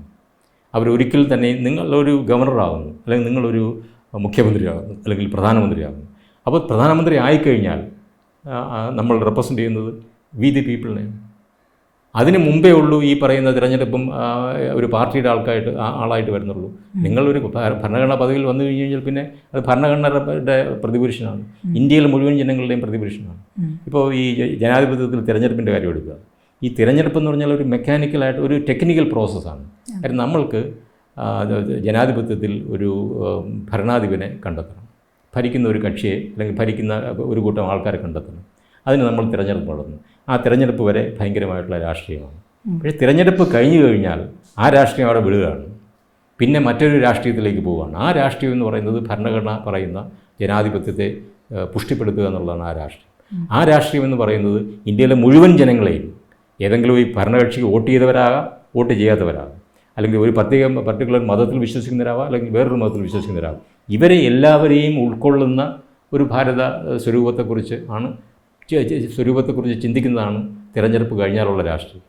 അവരൊരിക്കൽ തന്നെ നിങ്ങളൊരു ഗവർണറാകുന്നു, അല്ലെങ്കിൽ നിങ്ങളൊരു മുഖ്യമന്ത്രിയാകുന്നു, അല്ലെങ്കിൽ പ്രധാനമന്ത്രിയാകുന്നു. അപ്പോൾ പ്രധാനമന്ത്രി ആയിക്കഴിഞ്ഞാൽ നമ്മൾ റെപ്രസെൻ്റ് ചെയ്യുന്നത് വി ദി പീപ്പിളിനെയാണ്. അതിന് മുമ്പേ ഉള്ളൂ ഈ പറയുന്ന തിരഞ്ഞെടുപ്പും ഒരു പാർട്ടിയുടെ ആളായിട്ട് വരുന്നുള്ളൂ. നിങ്ങളൊരു ഭരണഘടനാ പദവിയിൽ വന്നു കഴിഞ്ഞ് കഴിഞ്ഞാൽ പിന്നെ അത് ഭരണഘടനയുടെ പ്രതിപുരുഷനാണ്, ഇന്ത്യയിലെ മുഴുവൻ ജനങ്ങളുടെയും പ്രതിപുരുഷനാണ്. ഇപ്പോൾ ഈ ജനാധിപത്യത്തിൽ തിരഞ്ഞെടുപ്പിൻ്റെ കാര്യം എടുക്കുക. ഈ തിരഞ്ഞെടുപ്പ് എന്ന് പറഞ്ഞാൽ ഒരു മെക്കാനിക്കലായിട്ട് ഒരു ടെക്നിക്കൽ പ്രോസസ്സാണ്. കാര്യം നമ്മൾക്ക് ജനാധിപത്യത്തിൽ ഒരു ഭരണാധിപനെ കണ്ടെത്തണം, ഭരിക്കുന്ന ഒരു കക്ഷിയെ അല്ലെങ്കിൽ ഭരിക്കുന്ന ഒരു കൂട്ടം ആൾക്കാരെ കണ്ടെത്തണം. അതിന് നമ്മൾ തിരഞ്ഞെടുപ്പ് നടത്തുന്നു. ആ തിരഞ്ഞെടുപ്പ് വരെ ഭയങ്കരമായിട്ടുള്ള രാഷ്ട്രീയമാണ്. പക്ഷേ തിരഞ്ഞെടുപ്പ് കഴിഞ്ഞു കഴിഞ്ഞാൽ ആ രാഷ്ട്രീയം അവിടെ വിടുകയാണ്, പിന്നെ മറ്റൊരു രാഷ്ട്രീയത്തിലേക്ക് പോവുകയാണ്. ആ രാഷ്ട്രീയം എന്ന് പറയുന്നത് ഭരണഘടന പറയുന്ന ജനാധിപത്യത്തെ പുഷ്ടിപ്പെടുത്തുക എന്നുള്ളതാണ് ആ രാഷ്ട്രീയം. ആ രാഷ്ട്രീയം എന്ന് പറയുന്നത് ഇന്ത്യയിലെ മുഴുവൻ ജനങ്ങളെയും ഏതെങ്കിലും ഈ ഭരണകക്ഷിക്ക് വോട്ട് ചെയ്തവരാകാം, വോട്ട് ചെയ്യാത്തവരാകാം, അല്ലെങ്കിൽ ഒരു പർട്ടിക്കുലർ മതത്തിൽ വിശ്വസിക്കുന്നവരാവാം, അല്ലെങ്കിൽ വേറൊരു മതത്തിൽ വിശ്വസിക്കുന്നവരാകാം, ഇവരെ എല്ലാവരെയും ഉൾക്കൊള്ളുന്ന ഒരു ഭാരത സ്വരൂപത്തെക്കുറിച്ച് ചിന്തിക്കുന്നതാണ് തിരഞ്ഞെടുപ്പ് കഴിഞ്ഞാലുള്ള രാഷ്ട്രീയം.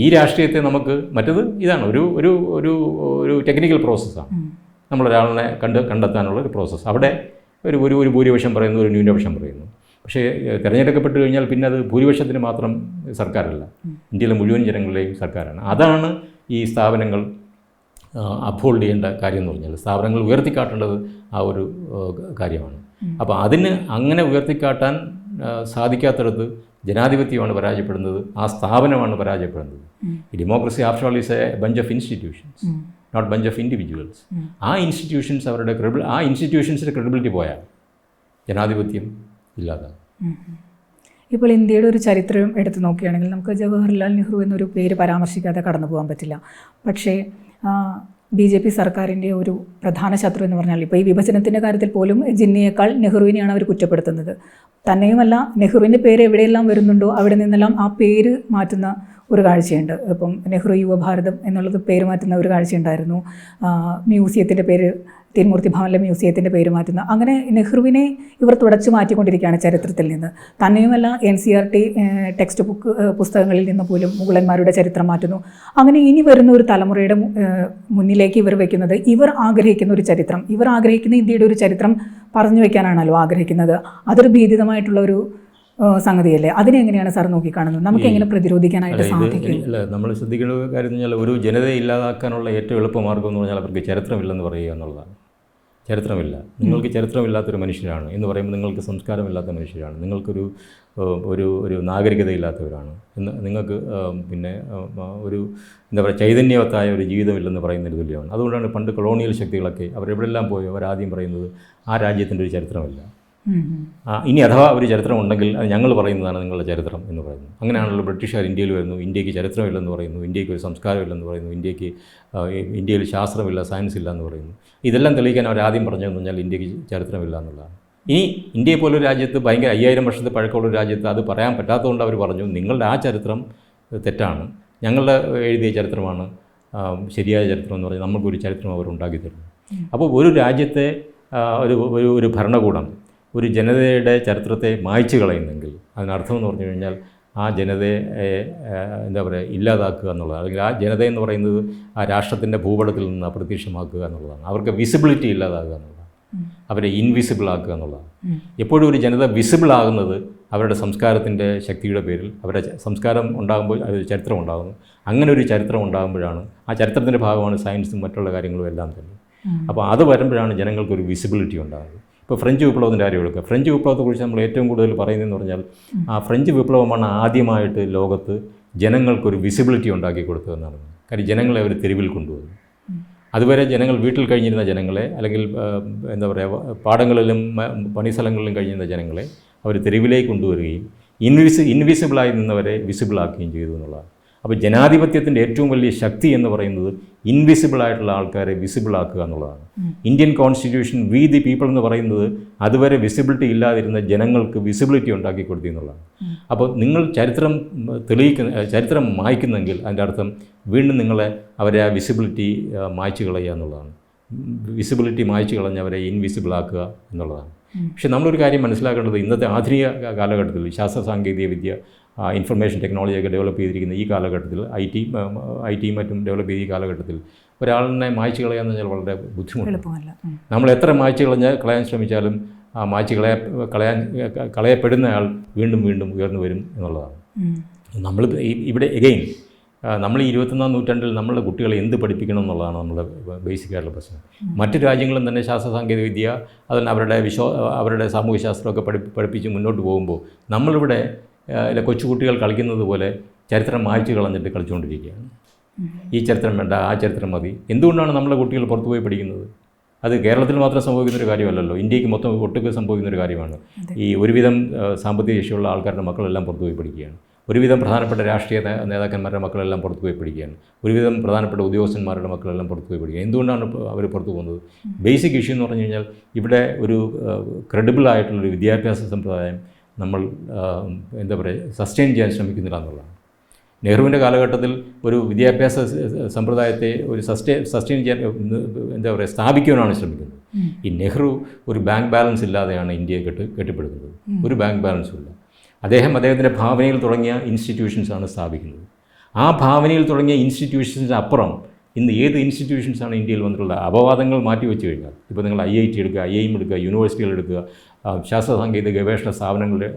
ഈ രാഷ്ട്രീയത്തെ നമുക്ക് മറ്റത് ഇതാണ് ഒരു ഒരു ഒരു ഒരു ടെക്നിക്കൽ പ്രോസസ്സാണ്. നമ്മളൊരാളിനെ കണ്ടെത്താനുള്ള ഒരു പ്രോസസ്സ്. അവിടെ ഒരു ഭൂരിപക്ഷം പറയുന്നു, ഒരു ന്യൂനപക്ഷം പറയുന്നു. പക്ഷേ തിരഞ്ഞെടുക്കപ്പെട്ട് കഴിഞ്ഞാൽ പിന്നെ അത് ഭൂരിപക്ഷത്തിന് മാത്രം സർക്കാരല്ല, ഇന്ത്യയിലെ മുഴുവൻ ജനങ്ങളുടെയും സർക്കാരാണ്. അതാണ് ഈ സ്ഥാപനങ്ങൾ അപ്ഹോൾഡ് ചെയ്യേണ്ട കാര്യം എന്ന് പറഞ്ഞാൽ സ്ഥാപനങ്ങൾ ഉയർത്തിക്കാട്ടേണ്ടത് ആ ഒരു കാര്യമാണ്. അപ്പോൾ അതിന് അങ്ങനെ ഉയർത്തിക്കാട്ടാൻ സാധിക്കാത്തടത്ത് ജനാധിപത്യമാണ് പരാജയപ്പെടുന്നത്, ആ സ്ഥാപനമാണ് പരാജയപ്പെടുന്നത്. ഈ democracy after all is a bunch of institutions, not bunch of individuals. ആ ഇൻസ്റ്റിറ്റ്യൂഷൻസ് ആ ഇൻസ്റ്റിറ്റ്യൂഷൻസിൻ്റെ ക്രെഡിബിലിറ്റി പോയാൽ ജനാധിപത്യം ഇല്ലാതാകും. ഇപ്പോൾ ഇന്ത്യയുടെ ഒരു ചരിത്രം എടുത്തു നോക്കുകയാണെങ്കിൽ നമുക്ക് ജവഹർലാൽ നെഹ്റു എന്നൊരു പേര് പരാമർശിക്കാതെ കടന്നു പോകാൻ പറ്റില്ല. പക്ഷേ BJP സർക്കാരിൻ്റെ ഒരു പ്രധാന ശത്രു എന്ന് പറഞ്ഞാൽ ഇപ്പോൾ ഈ വിഭജനത്തിൻ്റെ കാര്യത്തിൽ പോലും ജിന്നയേക്കാൾ നെഹ്റുവിനെയാണ് അവർ കുറ്റപ്പെടുത്തുന്നത്. തന്നെയുമല്ല, നെഹ്റുവിൻ്റെ പേര് എവിടെയെല്ലാം വരുന്നുണ്ടോ അവിടെ നിന്നെല്ലാം ആ പേര് മാറ്റുന്ന ഒരു കാഴ്ചയുണ്ട്. ഇപ്പം നെഹ്റു യുവഭാരതം എന്നുള്ളത് പേര് മാറ്റുന്ന ഒരു കാഴ്ചയുണ്ടായിരുന്നു. മ്യൂസിയത്തിൻ്റെ പേര് തീൻമൂർത്തി ഭവനിലെ മ്യൂസിയത്തിൻ്റെ പേര് മാറ്റുന്ന, അങ്ങനെ നെഹ്റുവിനെ ഇവർ തുടച്ചു മാറ്റിക്കൊണ്ടിരിക്കുകയാണ് ചരിത്രത്തിൽ നിന്ന്. തന്നെയുമല്ല NCERT ടെക്സ്റ്റ് പുസ്തകങ്ങളിൽ നിന്ന് പോലും മുഗളന്മാരുടെ ചരിത്രം മാറ്റുന്നു. അങ്ങനെ ഇനി വരുന്ന ഒരു തലമുറയുടെ മുന്നിലേക്ക് ഇവർ വയ്ക്കുന്നത് ഇവർ ആഗ്രഹിക്കുന്ന ഒരു ചരിത്രം, ഇവർ ആഗ്രഹിക്കുന്ന ഇന്ത്യയുടെ ഒരു ചരിത്രം പറഞ്ഞു വയ്ക്കാനാണല്ലോ ആഗ്രഹിക്കുന്നത്. അതൊരു ഭീതിതമായിട്ടുള്ള ഒരു സംഗതിയല്ലേ? അതിനെങ്ങനെയാണ് സാർ നോക്കിക്കാണുന്നത്? നമുക്ക് എങ്ങനെ പ്രതിരോധിക്കാനായിട്ട് സാധിക്കും? അല്ല, നമ്മൾ ശ്രദ്ധിക്കേണ്ട കാര്യം എന്ന് പറഞ്ഞാൽ ഒരു ജനതയെ ഇല്ലാതാക്കാനുള്ള ഏറ്റവും എളുപ്പമാർഗ്ഗം എന്ന് പറഞ്ഞാൽ അവർക്ക് ചരിത്രമില്ലെന്ന് പറയുക എന്നുള്ളതാണ്. ചരിത്രമില്ല, നിങ്ങൾക്ക് ചരിത്രമില്ലാത്തൊരു മനുഷ്യരാണ് എന്ന് പറയുമ്പോൾ നിങ്ങൾക്ക് സംസ്കാരമില്ലാത്ത മനുഷ്യരാണ്, നിങ്ങൾക്കൊരു ഒരു നാഗരികതയില്ലാത്തവരാണ് എന്ന്, നിങ്ങൾക്ക് പിന്നെ ഒരു എന്താ പറയുക ചൈതന്യവത്തായ ഒരു ജീവിതമില്ലെന്ന് പറയുന്നതിന് തുല്യമാണ്. അതുകൊണ്ടാണ് പണ്ട് കൊളോണിയൽ ശക്തികളൊക്കെ അവരെവിടെല്ലാം പോയോ അവരാദ്യം പറയുന്നത് ആ രാജ്യത്തിൻ്റെ ഒരു ചരിത്രമില്ല, ഇനി അഥവാ ഒരു ചരിത്രം ഉണ്ടെങ്കിൽ അത് ഞങ്ങൾ പറയുന്നതാണ് നിങ്ങളുടെ ചരിത്രം എന്ന് പറയുന്നു. അങ്ങനെയാണല്ലോ ബ്രിട്ടീഷുകാർ ഇന്ത്യയിൽ വരുന്നു, ഇന്ത്യക്ക് ചരിത്രമില്ലെന്ന് പറയുന്നു, ഇന്ത്യക്ക് ഒരു സംസ്കാരമില്ലെന്ന് പറയുന്നു, ഇന്ത്യയിൽ ശാസ്ത്രമില്ല, സയൻസ് ഇല്ല എന്ന് പറയുന്നു. ഇതെല്ലാം തെളിയിക്കാൻ അവർ ആദ്യം പറഞ്ഞതെന്ന് പറഞ്ഞാൽ ഇന്ത്യക്ക് ചരിത്രമില്ല എന്നുള്ളതാണ്. ഇനി ഇന്ത്യയെ പോലൊരു രാജ്യത്ത് ഭയങ്കര 5000 വർഷത്തെ പഴക്കമുള്ള രാജ്യത്ത് അത് പറയാൻ പറ്റാത്തതുകൊണ്ട് അവർ പറഞ്ഞു നിങ്ങളുടെ ആ ചരിത്രം തെറ്റാണ്, ഞങ്ങളുടെ എഴുതിയ ചരിത്രമാണ് ശരിയായ ചരിത്രം എന്ന് പറഞ്ഞാൽ നമുക്കൊരു ചരിത്രം അവർ ഉണ്ടാക്കി തരുന്നു. അപ്പോൾ ഒരു രാജ്യത്തെ ഒരു ഭരണകൂടം ഒരു ജനതയുടെ ചരിത്രത്തെ മായ്ച്ചു കളയുന്നെങ്കിൽ അതിനർത്ഥം എന്ന് പറഞ്ഞു കഴിഞ്ഞാൽ ആ ജനതയെ എന്താ പറയുക ഇല്ലാതാക്കുക എന്നുള്ളതാണ്. അല്ലെങ്കിൽ ആ ജനത എന്ന് പറയുന്നത് ആ രാഷ്ട്രത്തിൻ്റെ ഭൂപടത്തിൽ നിന്ന് അപ്രത്യക്ഷമാക്കുക എന്നുള്ളതാണ്. അവർക്ക് വിസിബിലിറ്റി ഇല്ലാതാക്കുക എന്നുള്ളതാണ്, അവരെ ഇൻവിസിബിൾ ആക്കുക എന്നുള്ളതാണ്. എപ്പോഴും ഒരു ജനത വിസിബിൾ ആകുന്നത് അവരുടെ സംസ്കാരത്തിൻ്റെ ശക്തിയുടെ പേരിൽ. അവരുടെ സംസ്കാരം ഉണ്ടാകുമ്പോൾ ഒരു ചരിത്രം ഉണ്ടാകുന്നു. അങ്ങനെ ഒരു ചരിത്രം ഉണ്ടാകുമ്പോഴാണ്, ആ ചരിത്രത്തിൻ്റെ ഭാഗമാണ് സയൻസും മറ്റുള്ള കാര്യങ്ങളും എല്ലാം തന്നെ. അപ്പോൾ അത് വരുമ്പോഴാണ് ജനങ്ങൾക്കൊരു വിസിബിലിറ്റി ഉണ്ടാകുന്നത്. ഇപ്പോൾ ഫ്രഞ്ച് വിപ്ലവത്തിൻ്റെ കാര്യം എടുക്കുക. ഫ്രഞ്ച് വിപ്ലവത്തെക്കുറിച്ച് നമ്മൾ ഏറ്റവും കൂടുതൽ പറയുന്നതെന്ന് പറഞ്ഞാൽ ആ ഫ്രഞ്ച് വിപ്ലവമാണ് ആദ്യമായിട്ട് ലോകത്ത് ജനങ്ങൾക്കൊരു വിസിബിലിറ്റി ഉണ്ടാക്കി കൊടുത്തതെന്നാണ്. കാര്യം ജനങ്ങളെ അവർ തെരുവിൽ കൊണ്ടുവന്നു. അതുവരെ ജനങ്ങൾ വീട്ടിൽ കഴിഞ്ഞിരുന്ന ജനങ്ങളെ, അല്ലെങ്കിൽ എന്താ പറയുക, പാടങ്ങളിലും പണിസ്ഥലങ്ങളിലും കഴിഞ്ഞിരുന്ന ജനങ്ങളെ അവർ തെരുവിലേക്ക് കൊണ്ടുവരികയും ഇൻവിസിബിളായി നിന്നവരെ വിസിബിളാക്കുകയും ചെയ്തു എന്നുള്ളതാണ്. അപ്പോൾ ജനാധിപത്യത്തിൻ്റെ ഏറ്റവും വലിയ ശക്തി എന്ന് പറയുന്നത് ഇൻവിസിബിളായിട്ടുള്ള ആൾക്കാരെ വിസിബിളാക്കുക എന്നുള്ളതാണ്. Indian constitution V the people എന്ന് പറയുന്നത് അതുവരെ വിസിബിലിറ്റി ഇല്ലാതിരുന്ന ജനങ്ങൾക്ക് വിസിബിലിറ്റി ഉണ്ടാക്കി കൊടുത്തു എന്നുള്ളതാണ്. അപ്പോൾ നിങ്ങൾ ചരിത്രം മായ്ക്കുന്നെങ്കിൽ അതിൻ്റെ അർത്ഥം വീണ്ടും അവരെ ആ വിസിബിലിറ്റി മായ്ച്ചു കളയുക എന്നുള്ളതാണ്. വിസിബിലിറ്റി മായ്ച്ചു കളഞ്ഞവരെ ഇൻവിസിബിളാക്കുക എന്നുള്ളതാണ്. പക്ഷേ നമ്മളൊരു കാര്യം മനസ്സിലാക്കേണ്ടത്, ഇന്നത്തെ ആധുനിക കാലഘട്ടത്തിൽ ശാസ്ത്ര സാങ്കേതിക വിദ്യ, ഇൻഫർമേഷൻ ടെക്നോളജിയൊക്കെ ഡെവലപ്പ് ചെയ്തിരിക്കുന്ന ഈ കാലഘട്ടത്തിൽ, ഐ ടി മറ്റും ഡെവലപ്പ് ചെയ്ത ഈ കാലഘട്ടത്തിൽ ഒരാളിനെ മായ്ച്ചു കളയുക എന്ന് പറഞ്ഞാൽ വളരെ ബുദ്ധിമുട്ടാണ്. നമ്മൾ എത്ര മായ്ച്ചു കളയാൻ ശ്രമിച്ചാലും ആ മായ്ച്ചു കളയപ്പെടുന്നയാൾ വീണ്ടും വീണ്ടും ഉയർന്നു വരും എന്നുള്ളതാണ്. നമ്മൾ ഇവിടെ എഗെയിൻ നമ്മൾ ഈ 21-ാം നൂറ്റാണ്ടിൽ നമ്മളുടെ കുട്ടികളെ എന്ത് പഠിപ്പിക്കണം എന്നുള്ളതാണ് നമ്മുടെ ബേസിക് ആയിട്ടുള്ള പ്രശ്നം. മറ്റ് രാജ്യങ്ങളും തന്നെ ശാസ്ത്ര സാങ്കേതിക വിദ്യ, അതിന് അവരുടെ സാമൂഹ്യശാസ്ത്രമൊക്കെ പഠിപ്പിച്ച് മുന്നോട്ട് പോകുമ്പോൾ നമ്മളിവിടെ കൊച്ചുകുട്ടികൾ കളിക്കുന്നത് പോലെ ചരിത്രം മായ്ച്ചു കളഞ്ഞിട്ട് കളിച്ചുകൊണ്ടിരിക്കുകയാണ്. ഈ ചരിത്രം വേണ്ട, ആ ചരിത്രം മതി. എന്തുകൊണ്ടാണ് നമ്മളെ കുട്ടികൾ പുറത്തുപോയി പഠിക്കുന്നത്? അത് കേരളത്തിൽ മാത്രം സംഭവിക്കുന്നൊരു കാര്യമല്ലല്ലോ, ഇന്ത്യക്ക് മൊത്തം ഒട്ടുക്ക് സംഭവിക്കുന്നൊരു കാര്യമാണ്. ഈ ഒരുവിധം സാമ്പത്തിക ശേഷിയുള്ള ആൾക്കാരുടെ മക്കളെല്ലാം പുറത്തുപോയി പഠിക്കുകയാണ്. ഒരുവിധം പ്രധാനപ്പെട്ട രാഷ്ട്രീയ നേതാക്കന്മാരുടെ മക്കളെല്ലാം പുറത്തുപോയി പഠിക്കുകയാണ്. ഒരുവിധം പ്രധാനപ്പെട്ട ഉദ്യോഗസ്ഥന്മാരുടെ മക്കളെല്ലാം പുറത്തുപോയി പഠിക്കുക. എന്തുകൊണ്ടാണ് അവർ പുറത്തു പോകുന്നത്? ബേസിക് ഇഷ്യൂ എന്ന് പറഞ്ഞു കഴിഞ്ഞാൽ ഇവിടെ ഒരു ക്രെഡിബിളായിട്ടുള്ളൊരു വിദ്യാഭ്യാസ സമ്പ്രദായം നമ്മൾ എന്താ പറയുക സസ്റ്റെയിൻ ചെയ്യാൻ ശ്രമിക്കുന്നില്ല എന്നുള്ളതാണ്. നെഹ്റുവിൻ്റെ കാലഘട്ടത്തിൽ ഒരു വിദ്യാഭ്യാസ സമ്പ്രദായത്തെ ഒരു സസ്റ്റെയിൻ ചെയ്യാൻ എന്താ പറയുക സ്ഥാപിക്കുവാനാണ് ശ്രമിക്കുന്നത്. ഈ നെഹ്റു ഒരു ബാങ്ക് ബാലൻസ് ഇല്ലാതെയാണ് ഇന്ത്യയെ കെട്ടിപ്പടുക്കുന്നത്. ഒരു ബാങ്ക് ബാലൻസും ഇല്ല. അദ്ദേഹത്തിൻ്റെ ഭാവനയിൽ തുടങ്ങിയ ഇൻസ്റ്റിറ്റ്യൂഷൻസാണ് സ്ഥാപിക്കുന്നത്. ആ ഭാവനയിൽ തുടങ്ങിയ ഇൻസ്റ്റിറ്റ്യൂഷൻസിന് അപ്പുറം ഇന്ന് ഏത് ഇൻസ്റ്റിറ്റ്യൂഷൻസാണ് ഇന്ത്യയിൽ വന്നിട്ടുള്ള അപവാദങ്ങൾ മാറ്റിവെച്ച് കഴിഞ്ഞാൽ, ഇപ്പോൾ നിങ്ങൾ IIT എടുക്കുക, IIM എടുക്കുക, യൂണിവേഴ്സിറ്റികൾ എടുക്കുക, ശാസ്ത്ര സാങ്കേതിക ഗവേഷണ സ്ഥാപനങ്ങളുടെ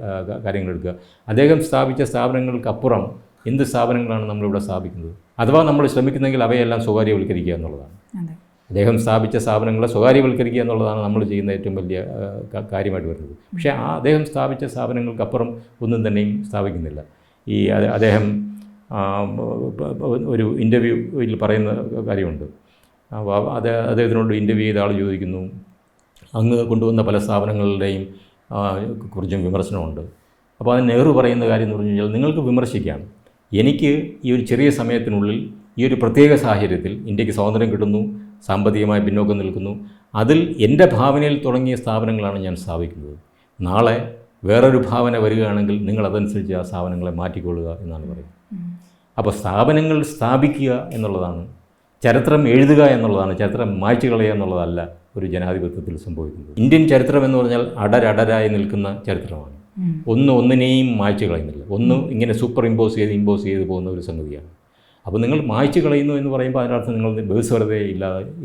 കാര്യങ്ങൾ എടുക്കുക. അദ്ദേഹം സ്ഥാപിച്ച സ്ഥാപനങ്ങൾക്കപ്പുറം എന്ത് സ്ഥാപനങ്ങളാണ് നമ്മളിവിടെ സ്ഥാപിക്കുന്നത്? അഥവാ നമ്മൾ ശ്രമിക്കുന്നെങ്കിൽ അവയെല്ലാം സ്വകാര്യവൽക്കരിക്കുക എന്നുള്ളതാണ്. അദ്ദേഹം സ്ഥാപിച്ച സ്ഥാപനങ്ങളെ സ്വകാര്യവൽക്കരിക്കുക എന്നുള്ളതാണ് നമ്മൾ ചെയ്യുന്ന ഏറ്റവും വലിയ കാര്യമായിട്ട് വരുന്നത്. പക്ഷേ അദ്ദേഹം സ്ഥാപിച്ച സ്ഥാപനങ്ങൾക്കപ്പുറം ഒന്നും തന്നെയും സ്ഥാപിക്കുന്നില്ല. അദ്ദേഹം ഒരു ഇൻ്റർവ്യൂവിൽ പറയുന്ന കാര്യമുണ്ട്. അദ്ദേഹത്തിനോട് ഇൻ്റർവ്യൂ ചെയ്ത ആൾ ചോദിക്കുന്നു, അങ്ങ് കൊണ്ടുവന്ന പല സ്ഥാപനങ്ങളുടെയും കുറിച്ചും വിമർശനമുണ്ട്. അപ്പോൾ അത് നെഹ്റു പറയുന്ന കാര്യം എന്ന് പറഞ്ഞു കഴിഞ്ഞാൽ, നിങ്ങൾക്ക് വിമർശിക്കാം, എനിക്ക് ഈ ഒരു ചെറിയ സമയത്തിനുള്ളിൽ ഈ ഒരു പ്രത്യേക സാഹചര്യത്തിൽ ഇന്ത്യക്ക് സ്വാതന്ത്ര്യം കിട്ടുന്നു, സാമ്പത്തികമായി പിന്നോക്കം നിൽക്കുന്നു, അതിൽ എൻ്റെ ഭാവനയിൽ തുടങ്ങിയ സ്ഥാപനങ്ങളാണ് ഞാൻ സ്ഥാപിക്കുന്നത്. നാളെ വേറൊരു ഭാവന വരികയാണെങ്കിൽ നിങ്ങൾ അതനുസരിച്ച് ആ സ്ഥാപനങ്ങളെ മാറ്റിക്കൊള്ളുക എന്നാണ് പറയുന്നത്. അപ്പോൾ സ്ഥാപനങ്ങൾ സ്ഥാപിക്കുക എന്നുള്ളതാണ്, ചരിത്രം എഴുതുക എന്നുള്ളതാണ്, ചരിത്രം മായ്ച്ചു കളയുക എന്നുള്ളതല്ല ഒരു ജനാധിപത്യത്തിൽ സംഭവിക്കുന്നത്. ഇന്ത്യൻ ചരിത്രം എന്ന് പറഞ്ഞാൽ അടരടരായി നിൽക്കുന്ന ചരിത്രമാണ്. ഒന്നിനെയും മായ്ച്ചു കളയുന്നില്ല. ഇങ്ങനെ സൂപ്പർ ഇമ്പോസ് ചെയ്ത് പോകുന്ന ഒരു സംഗതിയാണ്. അപ്പോൾ നിങ്ങൾ മായ്ച്ചു കളയുന്നു എന്ന് പറയുമ്പോൾ അതിനർത്ഥം നിങ്ങൾ ബേസ്വരതയെ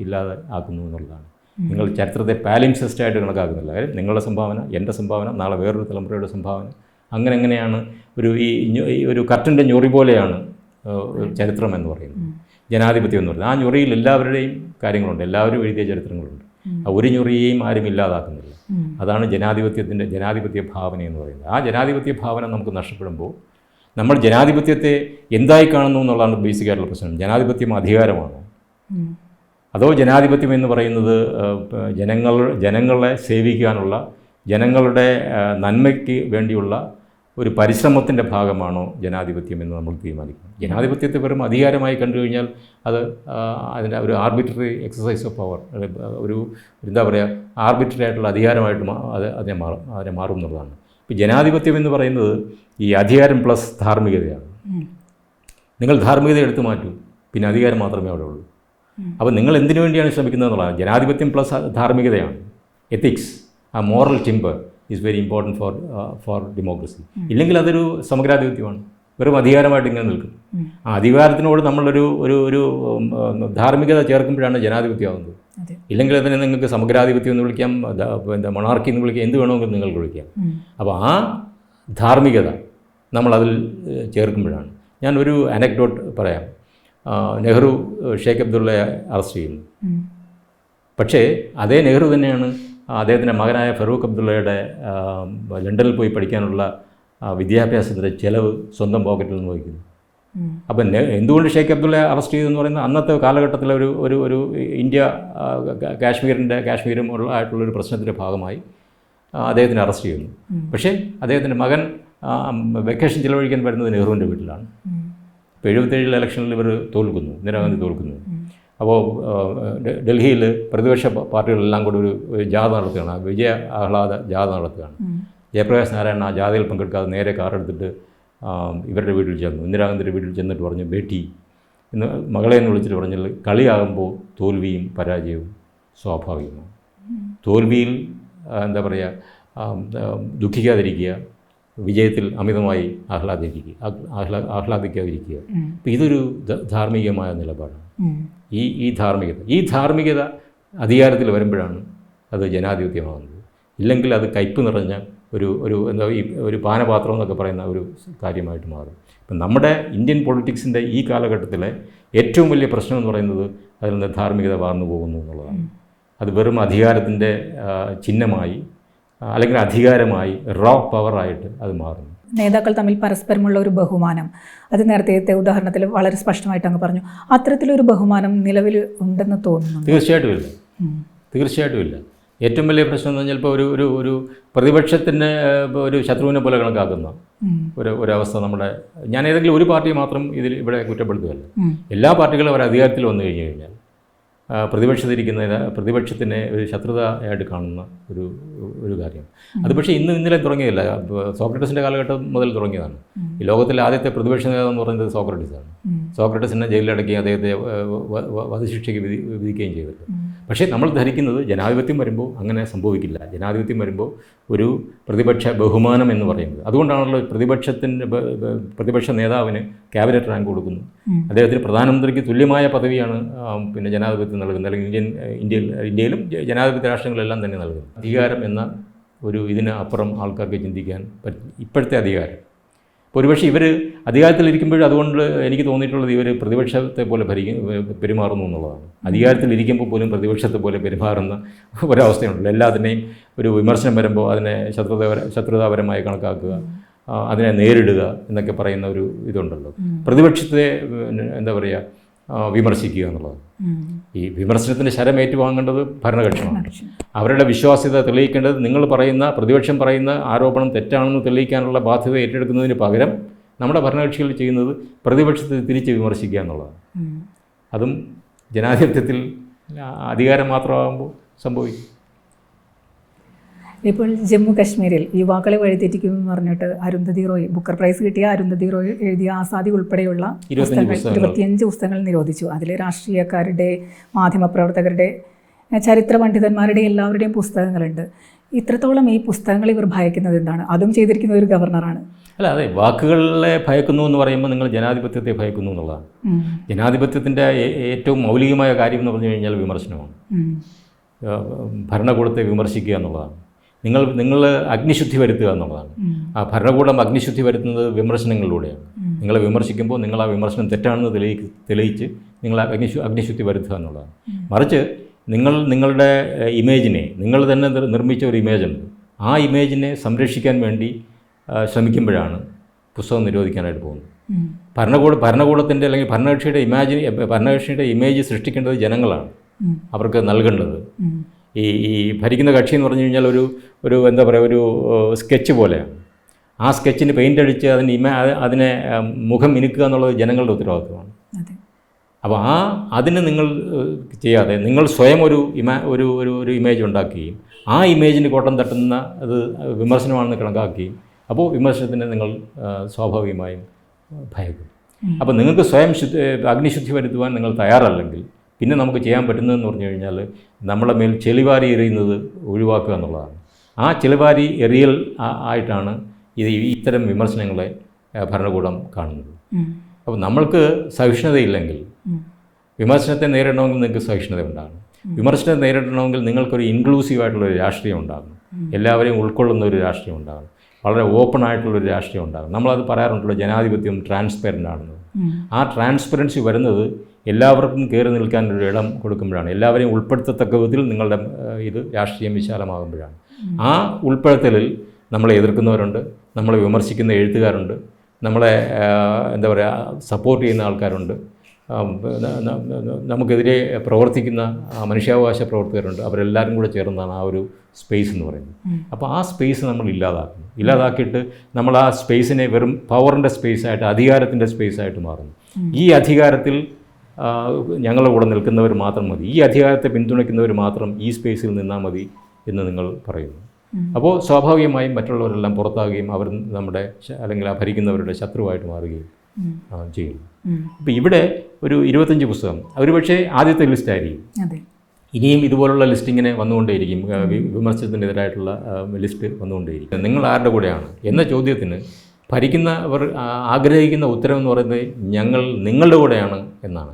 ഇല്ലാതെ ആക്കുന്നു എന്നുള്ളതാണ്. നിങ്ങൾ ചരിത്രത്തെ പാലിംസെസ്റ്റായിട്ട് കണക്കാക്കുന്നില്ല. കാര്യം നിങ്ങളുടെ സംഭാവന, എൻ്റെ സംഭാവന, നാളെ വേറൊരു തലമുറയുടെ സംഭാവന, അങ്ങനെയാണ് ഒരു കർട്ടൻ്റെ ഞൊറി പോലെയാണ് ചരിത്രം എന്ന് പറയുന്നത്, ജനാധിപത്യം എന്ന് പറയുന്നത്. ആ ഞൊറിയിൽ എല്ലാവരുടെയും കാര്യങ്ങളുണ്ട്, എല്ലാവരും എഴുതിയ ചരിത്രങ്ങളുണ്ട്. ഒരു ഞൊറിയെയും ആരും ഇല്ലാതാക്കുന്നില്ല. അതാണ് ജനാധിപത്യ ഭാവന എന്ന് പറയുന്നത്. ആ ജനാധിപത്യ ഭാവന നമുക്ക് നഷ്ടപ്പെടുമ്പോൾ നമ്മൾ ജനാധിപത്യത്തെ എന്തായി കാണുന്നു എന്നുള്ളതാണ് ബേസിക്കായിട്ടുള്ള പ്രശ്നം. ജനാധിപത്യം അധികാരമാണോ, അതോ ജനാധിപത്യം എന്ന് പറയുന്നത് ജനങ്ങളെ സേവിക്കാനുള്ള, ജനങ്ങളുടെ നന്മയ്ക്ക് വേണ്ടിയുള്ള ഒരു പരിശ്രമത്തിൻ്റെ ഭാഗമാണോ ജനാധിപത്യം എന്ന് നമ്മൾ തീരുമാനിക്കണം. ജനാധിപത്യത്തെ വെറും അധികാരമായി കണ്ടു കഴിഞ്ഞാൽ അതിൻ്റെ ഒരു ആർബിട്രറി എക്സസൈസ് ഓഫ് പവർ, എന്താ പറയുക, ആർബിട്രറി ആയിട്ടുള്ള അധികാരമായിട്ട് അതിനെ മാറും എന്നുള്ളതാണ്. ഇപ്പോൾ ജനാധിപത്യം എന്ന് പറയുന്നത് ഈ അധികാരം പ്ലസ് ധാർമ്മികതയാണ്. നിങ്ങൾ ധാർമ്മികത എടുത്തു മാറ്റൂ, പിന്നെ അധികാരം മാത്രമേ അവിടെ ഉള്ളൂ. അപ്പോൾ നിങ്ങൾ എന്തിനു വേണ്ടിയാണ് ശ്രമിക്കുന്നത് എന്നുള്ളതാണ്. ജനാധിപത്യം പ്ലസ് ധാർമ്മികതയാണ്, എത്തിക്സ്, ആ moral timber, is very important for democracy. ഇല്ലെങ്കിൽ അതൊരു സമഗ്രാധിപത്യമാണ്, വെറും അധികാരമായിട്ട് ഇങ്ങനെ നിൽക്കും. ആ അധികാരത്തിനോട് നമ്മളൊരു ഒരു ഒരു ധാർമ്മികത ചേർക്കുമ്പോഴാണ് ജനാധിപത്യമാകുന്നത്. ഇല്ലെങ്കിൽ അതിനെ നിങ്ങൾക്ക് സമഗ്രാധിപത്യം എന്ന് വിളിക്കാം, എന്താ മൊണാർക്കി എന്ന് വിളിക്കാം, എന്ത് വേണമെങ്കിലും നിങ്ങൾക്ക് വിളിക്കാം. അപ്പോൾ ആ ധാർമ്മികത നമ്മളതിൽ ചേർക്കുമ്പോഴാണ്. ഞാനൊരു അനക്ഡോട്ട് പറയാം. നെഹ്റു ഷേഖ് അബ്ദുള്ളയെ അറസ്റ്റ് ചെയ്യുന്നു. പക്ഷേ അതേ നെഹ്റു തന്നെയാണ് അദ്ദേഹത്തിൻ്റെ മകനായ ഫറൂഖ് അബ്ദുള്ളയുടെ ലണ്ടനിൽ പോയി പഠിക്കാനുള്ള വിദ്യാഭ്യാസത്തിൻ്റെ ചിലവ് സ്വന്തം പോക്കറ്റിൽ നിന്ന് വഹിക്കുന്നു. അപ്പം എന്തുകൊണ്ട് ഷേഖ് അബ്ദുള്ള അറസ്റ്റ് ചെയ്തെന്ന് പറയുന്നത് അന്നത്തെ കാലഘട്ടത്തിലെ ഒരു ഇന്ത്യ കാശ്മീരും ആയിട്ടുള്ളൊരു പ്രശ്നത്തിൻ്റെ ഭാഗമായി അദ്ദേഹത്തിനെ അറസ്റ്റ് ചെയ്യുന്നു. പക്ഷേ അദ്ദേഹത്തിൻ്റെ മകൻ വെക്കേഷൻ ചിലവഴിക്കാൻ വരുന്നത് നെഹ്റുവിൻ്റെ വീട്ടിലാണ്. ഇപ്പോൾ 77 ഇലക്ഷനിൽ ഇവർ തോൽക്കുന്നു, ഇന്ദിരാഗാന്ധി തോൽക്കുന്നു. അപ്പോൾ ഡൽഹിയിൽ പ്രതിപക്ഷ പാർട്ടികളെല്ലാം കൂടി ഒരു ജാഥ നടത്തുകയാണ്, വിജയ ആഹ്ലാദ ജാഥ നടത്തുകയാണ്. ജയപ്രകാശ് നാരായണൻ ആ ജാഥയിൽ പങ്കെടുക്കാതെ നേരെ കാറെടുത്തിട്ട് ഇവരുടെ വീട്ടിൽ ചെന്നു. ഇന്ദിരാഗാന്ധിയുടെ വീട്ടിൽ ചെന്നിട്ട് പറഞ്ഞു, ബേട്ടി എന്ന് മകളെ എന്ന് വിളിച്ചിട്ട് പറഞ്ഞാൽ കളിയാകുമ്പോൾ തോൽവിയും പരാജയവും സ്വാഭാവികമാണ്. തോൽവിയിൽ എന്താ പറയുക, ദുഃഖിക്കാതിരിക്കുക, വിജയത്തിൽ അമിതമായി ആഹ്ലാദിക്കാതിരിക്കുക. അപ്പോൾ ഇതൊരു ധാർമ്മികമായ നിലപാടാണ്. ഈ ധാർമ്മികത അധികാരത്തിൽ വരുമ്പോഴാണ് അത് ജനാധിപത്യമാകുന്നത്. ഇല്ലെങ്കിൽ അത് കയ്പ് നിറഞ്ഞ ഒരു പാനപാത്രം എന്നൊക്കെ പറയുന്ന ഒരു കാര്യമായിട്ട് മാറും. ഇപ്പം നമ്മുടെ ഇന്ത്യൻ പൊളിറ്റിക്സിൻ്റെ ഈ കാലഘട്ടത്തിലെ ഏറ്റവും വലിയ പ്രശ്നം എന്ന് പറയുന്നത് അതിൽ നിന്ന് ധാർമ്മികത വാർന്നു പോകുന്നു എന്നുള്ളതാണ്. അത് വെറും അധികാരത്തിൻ്റെ ചിഹ്നമായി അല്ലെങ്കിൽ അധികാരമായി റോ പവറായിട്ട് അത് മാറുന്നു. നേതാക്കൾ തമ്മിൽ പരസ്പരമുള്ള ഒരു ബഹുമാനം, അത് നേരത്തെ ഉദാഹരണത്തിൽ വളരെ സ്പഷ്ടമായിട്ട് അങ്ങ് പറഞ്ഞു. അത്തരത്തിലൊരു ബഹുമാനം നിലവിൽ ഉണ്ടെന്ന് തോന്നുന്നു? തീർച്ചയായിട്ടും ഇല്ല. ഏറ്റവും വലിയ പ്രശ്നം എന്ന് പറഞ്ഞാൽ ഇപ്പോൾ ഒരു പ്രതിപക്ഷത്തിൻ്റെ ഒരു ശത്രുവിനെ പോലെ കണക്കാക്കുന്ന ഒരവസ്ഥ ഞാൻ ഏതെങ്കിലും ഒരു പാർട്ടിയെ മാത്രം ഇവിടെ കുറ്റപ്പെടുത്തുകയല്ല. എല്ലാ പാർട്ടികളും അവർ അധികാരത്തിൽ വന്നു കഴിഞ്ഞാൽ പ്രതിപക്ഷത്തിനെ ഒരു ശത്രുതയായിട്ട് കാണുന്ന ഒരു കാര്യം. അത് പക്ഷേ ഇന്നലെ തുടങ്ങിയതല്ല, സോക്രട്ടീസിൻ്റെ കാലഘട്ടം മുതൽ തുടങ്ങിയതാണ്. ഈ ലോകത്തിലെ ആദ്യത്തെ പ്രതിപക്ഷ നേതാവ് എന്ന് പറയുന്നത് സോക്രട്ടീസാണ്. സോക്രട്ടീസിനെ ജയിലിലടക്കി അദ്ദേഹത്തെ വധശിക്ഷയ്ക്ക് വിധിക്കുകയും ചെയ്തിട്ട്. പക്ഷേ നമ്മൾ ധരിക്കുന്നത് ജനാധിപത്യം വരുമ്പോൾ അങ്ങനെ സംഭവിക്കില്ല. ജനാധിപത്യം വരുമ്പോൾ ഒരു പ്രതിപക്ഷ ബഹുമാനം എന്ന് പറയുന്നത്, അതുകൊണ്ടാണല്ലോ പ്രതിപക്ഷ നേതാവിന് ക്യാബിനറ്റ് റാങ്ക് കൊടുക്കുന്നു. അദ്ദേഹത്തിന് പ്രധാനമന്ത്രിക്ക് തുല്യമായ പദവിയാണ് പിന്നെ ജനാധിപത്യം നൽകുന്നത്, അല്ലെങ്കിൽ ഇന്ത്യയിലും ജനാധിപത്യ രാഷ്ട്രങ്ങളെല്ലാം തന്നെ നൽകുന്നത്. അധികാരം എന്ന ഇതിന് അപ്പുറം ആൾക്കാർക്ക് ചിന്തിക്കാൻ പറ്റും. ഇപ്പോഴത്തെ അധികാരം ഒരുപക്ഷെ ഇവർ അധികാരത്തിലിരിക്കുമ്പോഴും അതുകൊണ്ട് എനിക്ക് തോന്നിയിട്ടുള്ളത് ഇവർ പ്രതിപക്ഷത്തെ പോലെ പെരുമാറുന്നു എന്നുള്ളതാണ്. അധികാരത്തിലിരിക്കുമ്പോൾ പോലും പ്രതിപക്ഷത്തെ പോലെ പെരുമാറുന്ന ഒരവസ്ഥയുണ്ടല്ലോ. എല്ലാത്തിനെയും ഒരു വിമർശനം വരുമ്പോൾ അതിനെ ശത്രുതാപരമായി കണക്കാക്കുക, അതിനെ നേരിടുക എന്നൊക്കെ പറയുന്ന ഒരു ഇതുണ്ടല്ലോ. പ്രതിപക്ഷത്തെ എന്താ പറയുക, വിമർശിക്കുക എന്നുള്ളത്. ഈ വിമർശനത്തിൻ്റെ ശരം ഏറ്റുവാങ്ങേണ്ടത് ഭരണകക്ഷിയാണ്. അവരുടെ വിശ്വാസ്യത തെളിയിക്കേണ്ടത് പ്രതിപക്ഷം പറയുന്ന ആരോപണം തെറ്റാണെന്ന് തെളിയിക്കാനുള്ള ബാധ്യത ഏറ്റെടുക്കുന്നതിന് പകരം നമ്മുടെ ഭരണകക്ഷികൾ ചെയ്യുന്നത് പ്രതിപക്ഷത്തെ തിരിച്ച് വിമർശിക്കുക എന്നുള്ളതാണ്. അതും ജനാധിപത്യത്തിൽ അധികാരം മാത്രമാകുമ്പോൾ സംഭവിക്കും. ഇപ്പോൾ ജമ്മു കാശ്മീരിൽ യുവാക്കളെ വഴിതെറ്റിക്കുമെന്ന് പറഞ്ഞിട്ട് അരുന്ധതി റോയ്, ബുക്കർ പ്രൈസ് കിട്ടിയ അരുന്ധതി റോയ് എഴുതിയ ആസാദി ഉൾപ്പെടെയുള്ള 25 പുസ്തകങ്ങൾ നിരോധിച്ചു. അതിൽ രാഷ്ട്രീയക്കാരുടെ, മാധ്യമപ്രവർത്തകരുടെ, ചരിത്ര പണ്ഡിതന്മാരുടെ എല്ലാവരുടെയും പുസ്തകങ്ങളുണ്ട്. ഇത്രത്തോളം ഈ പുസ്തകങ്ങൾ ഇവർ ഭയക്കുന്നത് എന്താണ്? അതും ചെയ്തിരിക്കുന്ന ഒരു ഗവർണറാണ്. അതെ, വാക്കുകളെ ഭയക്കുന്നു എന്ന് പറയുമ്പോൾ നിങ്ങൾ ജനാധിപത്യത്തെ ഭയക്കുന്നു എന്നുള്ളതാണ്. ജനാധിപത്യത്തിൻ്റെ ഏറ്റവും മൗലികമായ കാര്യം എന്ന് പറഞ്ഞു കഴിഞ്ഞാൽ വിമർശനമാണ്. ഭരണകൂടത്തെ വിമർശിക്കുക എന്നുള്ളതാണ്. നിങ്ങൾ അഗ്നിശുദ്ധി വരുത്തുക എന്നുള്ളതാണ്. ആ ഭരണകൂടം അഗ്നിശുദ്ധി വരുത്തുന്നത് വിമർശനങ്ങളിലൂടെയാണ്. നിങ്ങളെ വിമർശിക്കുമ്പോൾ നിങ്ങൾ ആ വിമർശനം തെറ്റാണെന്ന് തെളിയിച്ച് നിങ്ങൾ അഗ്നിശുദ്ധി വരുത്തുക എന്നുള്ളതാണ്. മറിച്ച് നിങ്ങളുടെ ഇമേജിനെ, നിങ്ങൾ തന്നെ നിർമ്മിച്ച ഒരു ഇമേജുണ്ട്, ആ ഇമേജിനെ സംരക്ഷിക്കാൻ വേണ്ടി ശ്രമിക്കുമ്പോഴാണ് പുസ്തകം നിരോധിക്കാനായിട്ട് പോകുന്നത്. ഭരണകൂടത്തിൻ്റെ അല്ലെങ്കിൽ ഭരണകക്ഷിയുടെ ഇമേജ് സൃഷ്ടിക്കേണ്ടത് ജനങ്ങളാണ്, അവർക്ക് നൽകേണ്ടത്. ഈ ഭരിക്കുന്ന കക്ഷി എന്ന് പറഞ്ഞു കഴിഞ്ഞാൽ ഒരു എന്താ പറയുക, ഒരു സ്കെച്ച് പോലെയാണ്. ആ സ്കെച്ചിന് പെയിൻ്റ് അടിച്ച് അതിനെ മുഖം മിനുക്കുക എന്നുള്ളത് ജനങ്ങളുടെ ഉത്തരവാദിത്വമാണ്. അപ്പോൾ അതിന് നിങ്ങൾ ചെയ്യാതെ നിങ്ങൾ സ്വയം ഒരു ഇമേജ് ഉണ്ടാക്കുകയും ആ ഇമേജിന് കോട്ടം തട്ടുന്ന അത് വിമർശനമാണെന്ന് കണക്കാക്കുകയും, അപ്പോൾ വിമർശനത്തിന് നിങ്ങൾ സ്വാഭാവികമായും ഭയക്കും. അപ്പോൾ നിങ്ങൾക്ക് സ്വയം അഗ്നിശുദ്ധി വരുത്തുവാൻ നിങ്ങൾ തയ്യാറല്ലെങ്കിൽ പിന്നെ നമുക്ക് ചെയ്യാൻ പറ്റുന്നതെന്ന് പറഞ്ഞു കഴിഞ്ഞാൽ നമ്മളെ മേൽ ചെളിവാരി എറിയുന്നത് ഒഴിവാക്കുക എന്നുള്ളതാണ്. ആ ചിലവാരി എറിയൽ ആയിട്ടാണ് ഇത്തരം വിമർശനങ്ങളെ ഭരണകൂടം കാണുന്നത്. അപ്പോൾ നമ്മൾക്ക് സഹിഷ്ണുതയില്ലെങ്കിൽ വിമർശനത്തെ നേരിടണമെങ്കിൽ നിങ്ങൾക്ക് സഹിഷ്ണുത ഉണ്ടാകണം. വിമർശനത്തെ നേരിടണമെങ്കിൽ നിങ്ങൾക്കൊരു ഇൻക്ലൂസീവായിട്ടുള്ളൊരു രാഷ്ട്രീയം ഉണ്ടാകണം. എല്ലാവരെയും ഉൾക്കൊള്ളുന്ന ഒരു രാഷ്ട്രീയം ഉണ്ടാകണം. വളരെ ഓപ്പൺ ആയിട്ടുള്ളൊരു രാഷ്ട്രീയം ഉണ്ടാകും. നമ്മളത് പറയാറുണ്ടല്ലോ, ജനാധിപത്യം ട്രാൻസ്പെറൻ്റ് ആണെന്ന്. ആ ട്രാൻസ്പെറൻസി വരുന്നത് എല്ലാവർക്കും കയറി നിൽക്കാനൊരു ഇടം കൊടുക്കുമ്പോഴാണ്, എല്ലാവരെയും ഉൾപ്പെടുത്തത്തക്ക വിധത്തിൽ നിങ്ങളുടെ രാഷ്ട്രീയം വിശാലമാകുമ്പോഴാണ്. ആ ഉൾപ്പെടുത്തലിൽ നമ്മളെ എതിർക്കുന്നവരുണ്ട്, നമ്മളെ വിമർശിക്കുന്ന എഴുത്തുകാരുണ്ട്, നമ്മളെ എന്താ പറയുക സപ്പോർട്ട് ചെയ്യുന്ന ആൾക്കാരുണ്ട്, നമുക്കെതിരെ പ്രവർത്തിക്കുന്ന മനുഷ്യാവകാശ പ്രവർത്തകരുണ്ട്. അവരെല്ലാവരും കൂടെ ചേർന്നതാണ് ആ ഒരു സ്പേസ് എന്ന് പറയുന്നത്. അപ്പോൾ ആ സ്പേസ് നമ്മൾ ഇല്ലാതാക്കിയിട്ട് നമ്മൾ ആ സ്പേസിനെ വെറും പവറിൻ്റെ സ്പേസായിട്ട്, അധികാരത്തിൻ്റെ സ്പേസായിട്ട് മാറുന്നു. ഈ അധികാരത്തിൽ ഞങ്ങളുടെ കൂടെ നിൽക്കുന്നവർ മാത്രം മതി, ഈ അധികാരത്തെ പിന്തുണയ്ക്കുന്നവർ മാത്രം ഈ സ്പേസിൽ നിന്നാൽ മതി എന്ന് നിങ്ങൾ പറയുന്നു. അപ്പോൾ സ്വാഭാവികമായും മറ്റുള്ളവരെല്ലാം പുറത്താകുകയും അവർ നമ്മുടെ അല്ലെങ്കിൽ ആ ഭരിക്കുന്നവരുടെ ശത്രുവായിട്ട് മാറുകയും ചെയ്യുന്നു. അപ്പോൾ ഇവിടെ ഒരു 25 പുസ്തകം ഒരുപക്ഷെ ആദ്യത്തെ ലിസ്റ്റായിരിക്കും. ഇനിയും ഇതുപോലുള്ള ലിസ്റ്റ് ഇങ്ങനെ വന്നുകൊണ്ടേയിരിക്കും, വിമർശനത്തിനെതിരായിട്ടുള്ള ലിസ്റ്റ് വന്നുകൊണ്ടേയിരിക്കും. നിങ്ങൾ ആരുടെ കൂടെയാണ് എന്ന ചോദ്യത്തിന് ഭരിക്കുന്നവർ ആഗ്രഹിക്കുന്ന ഉത്തരം എന്ന് പറയുന്നത് ഞങ്ങൾ നിങ്ങളുടെ കൂടെയാണ് എന്നാണ്.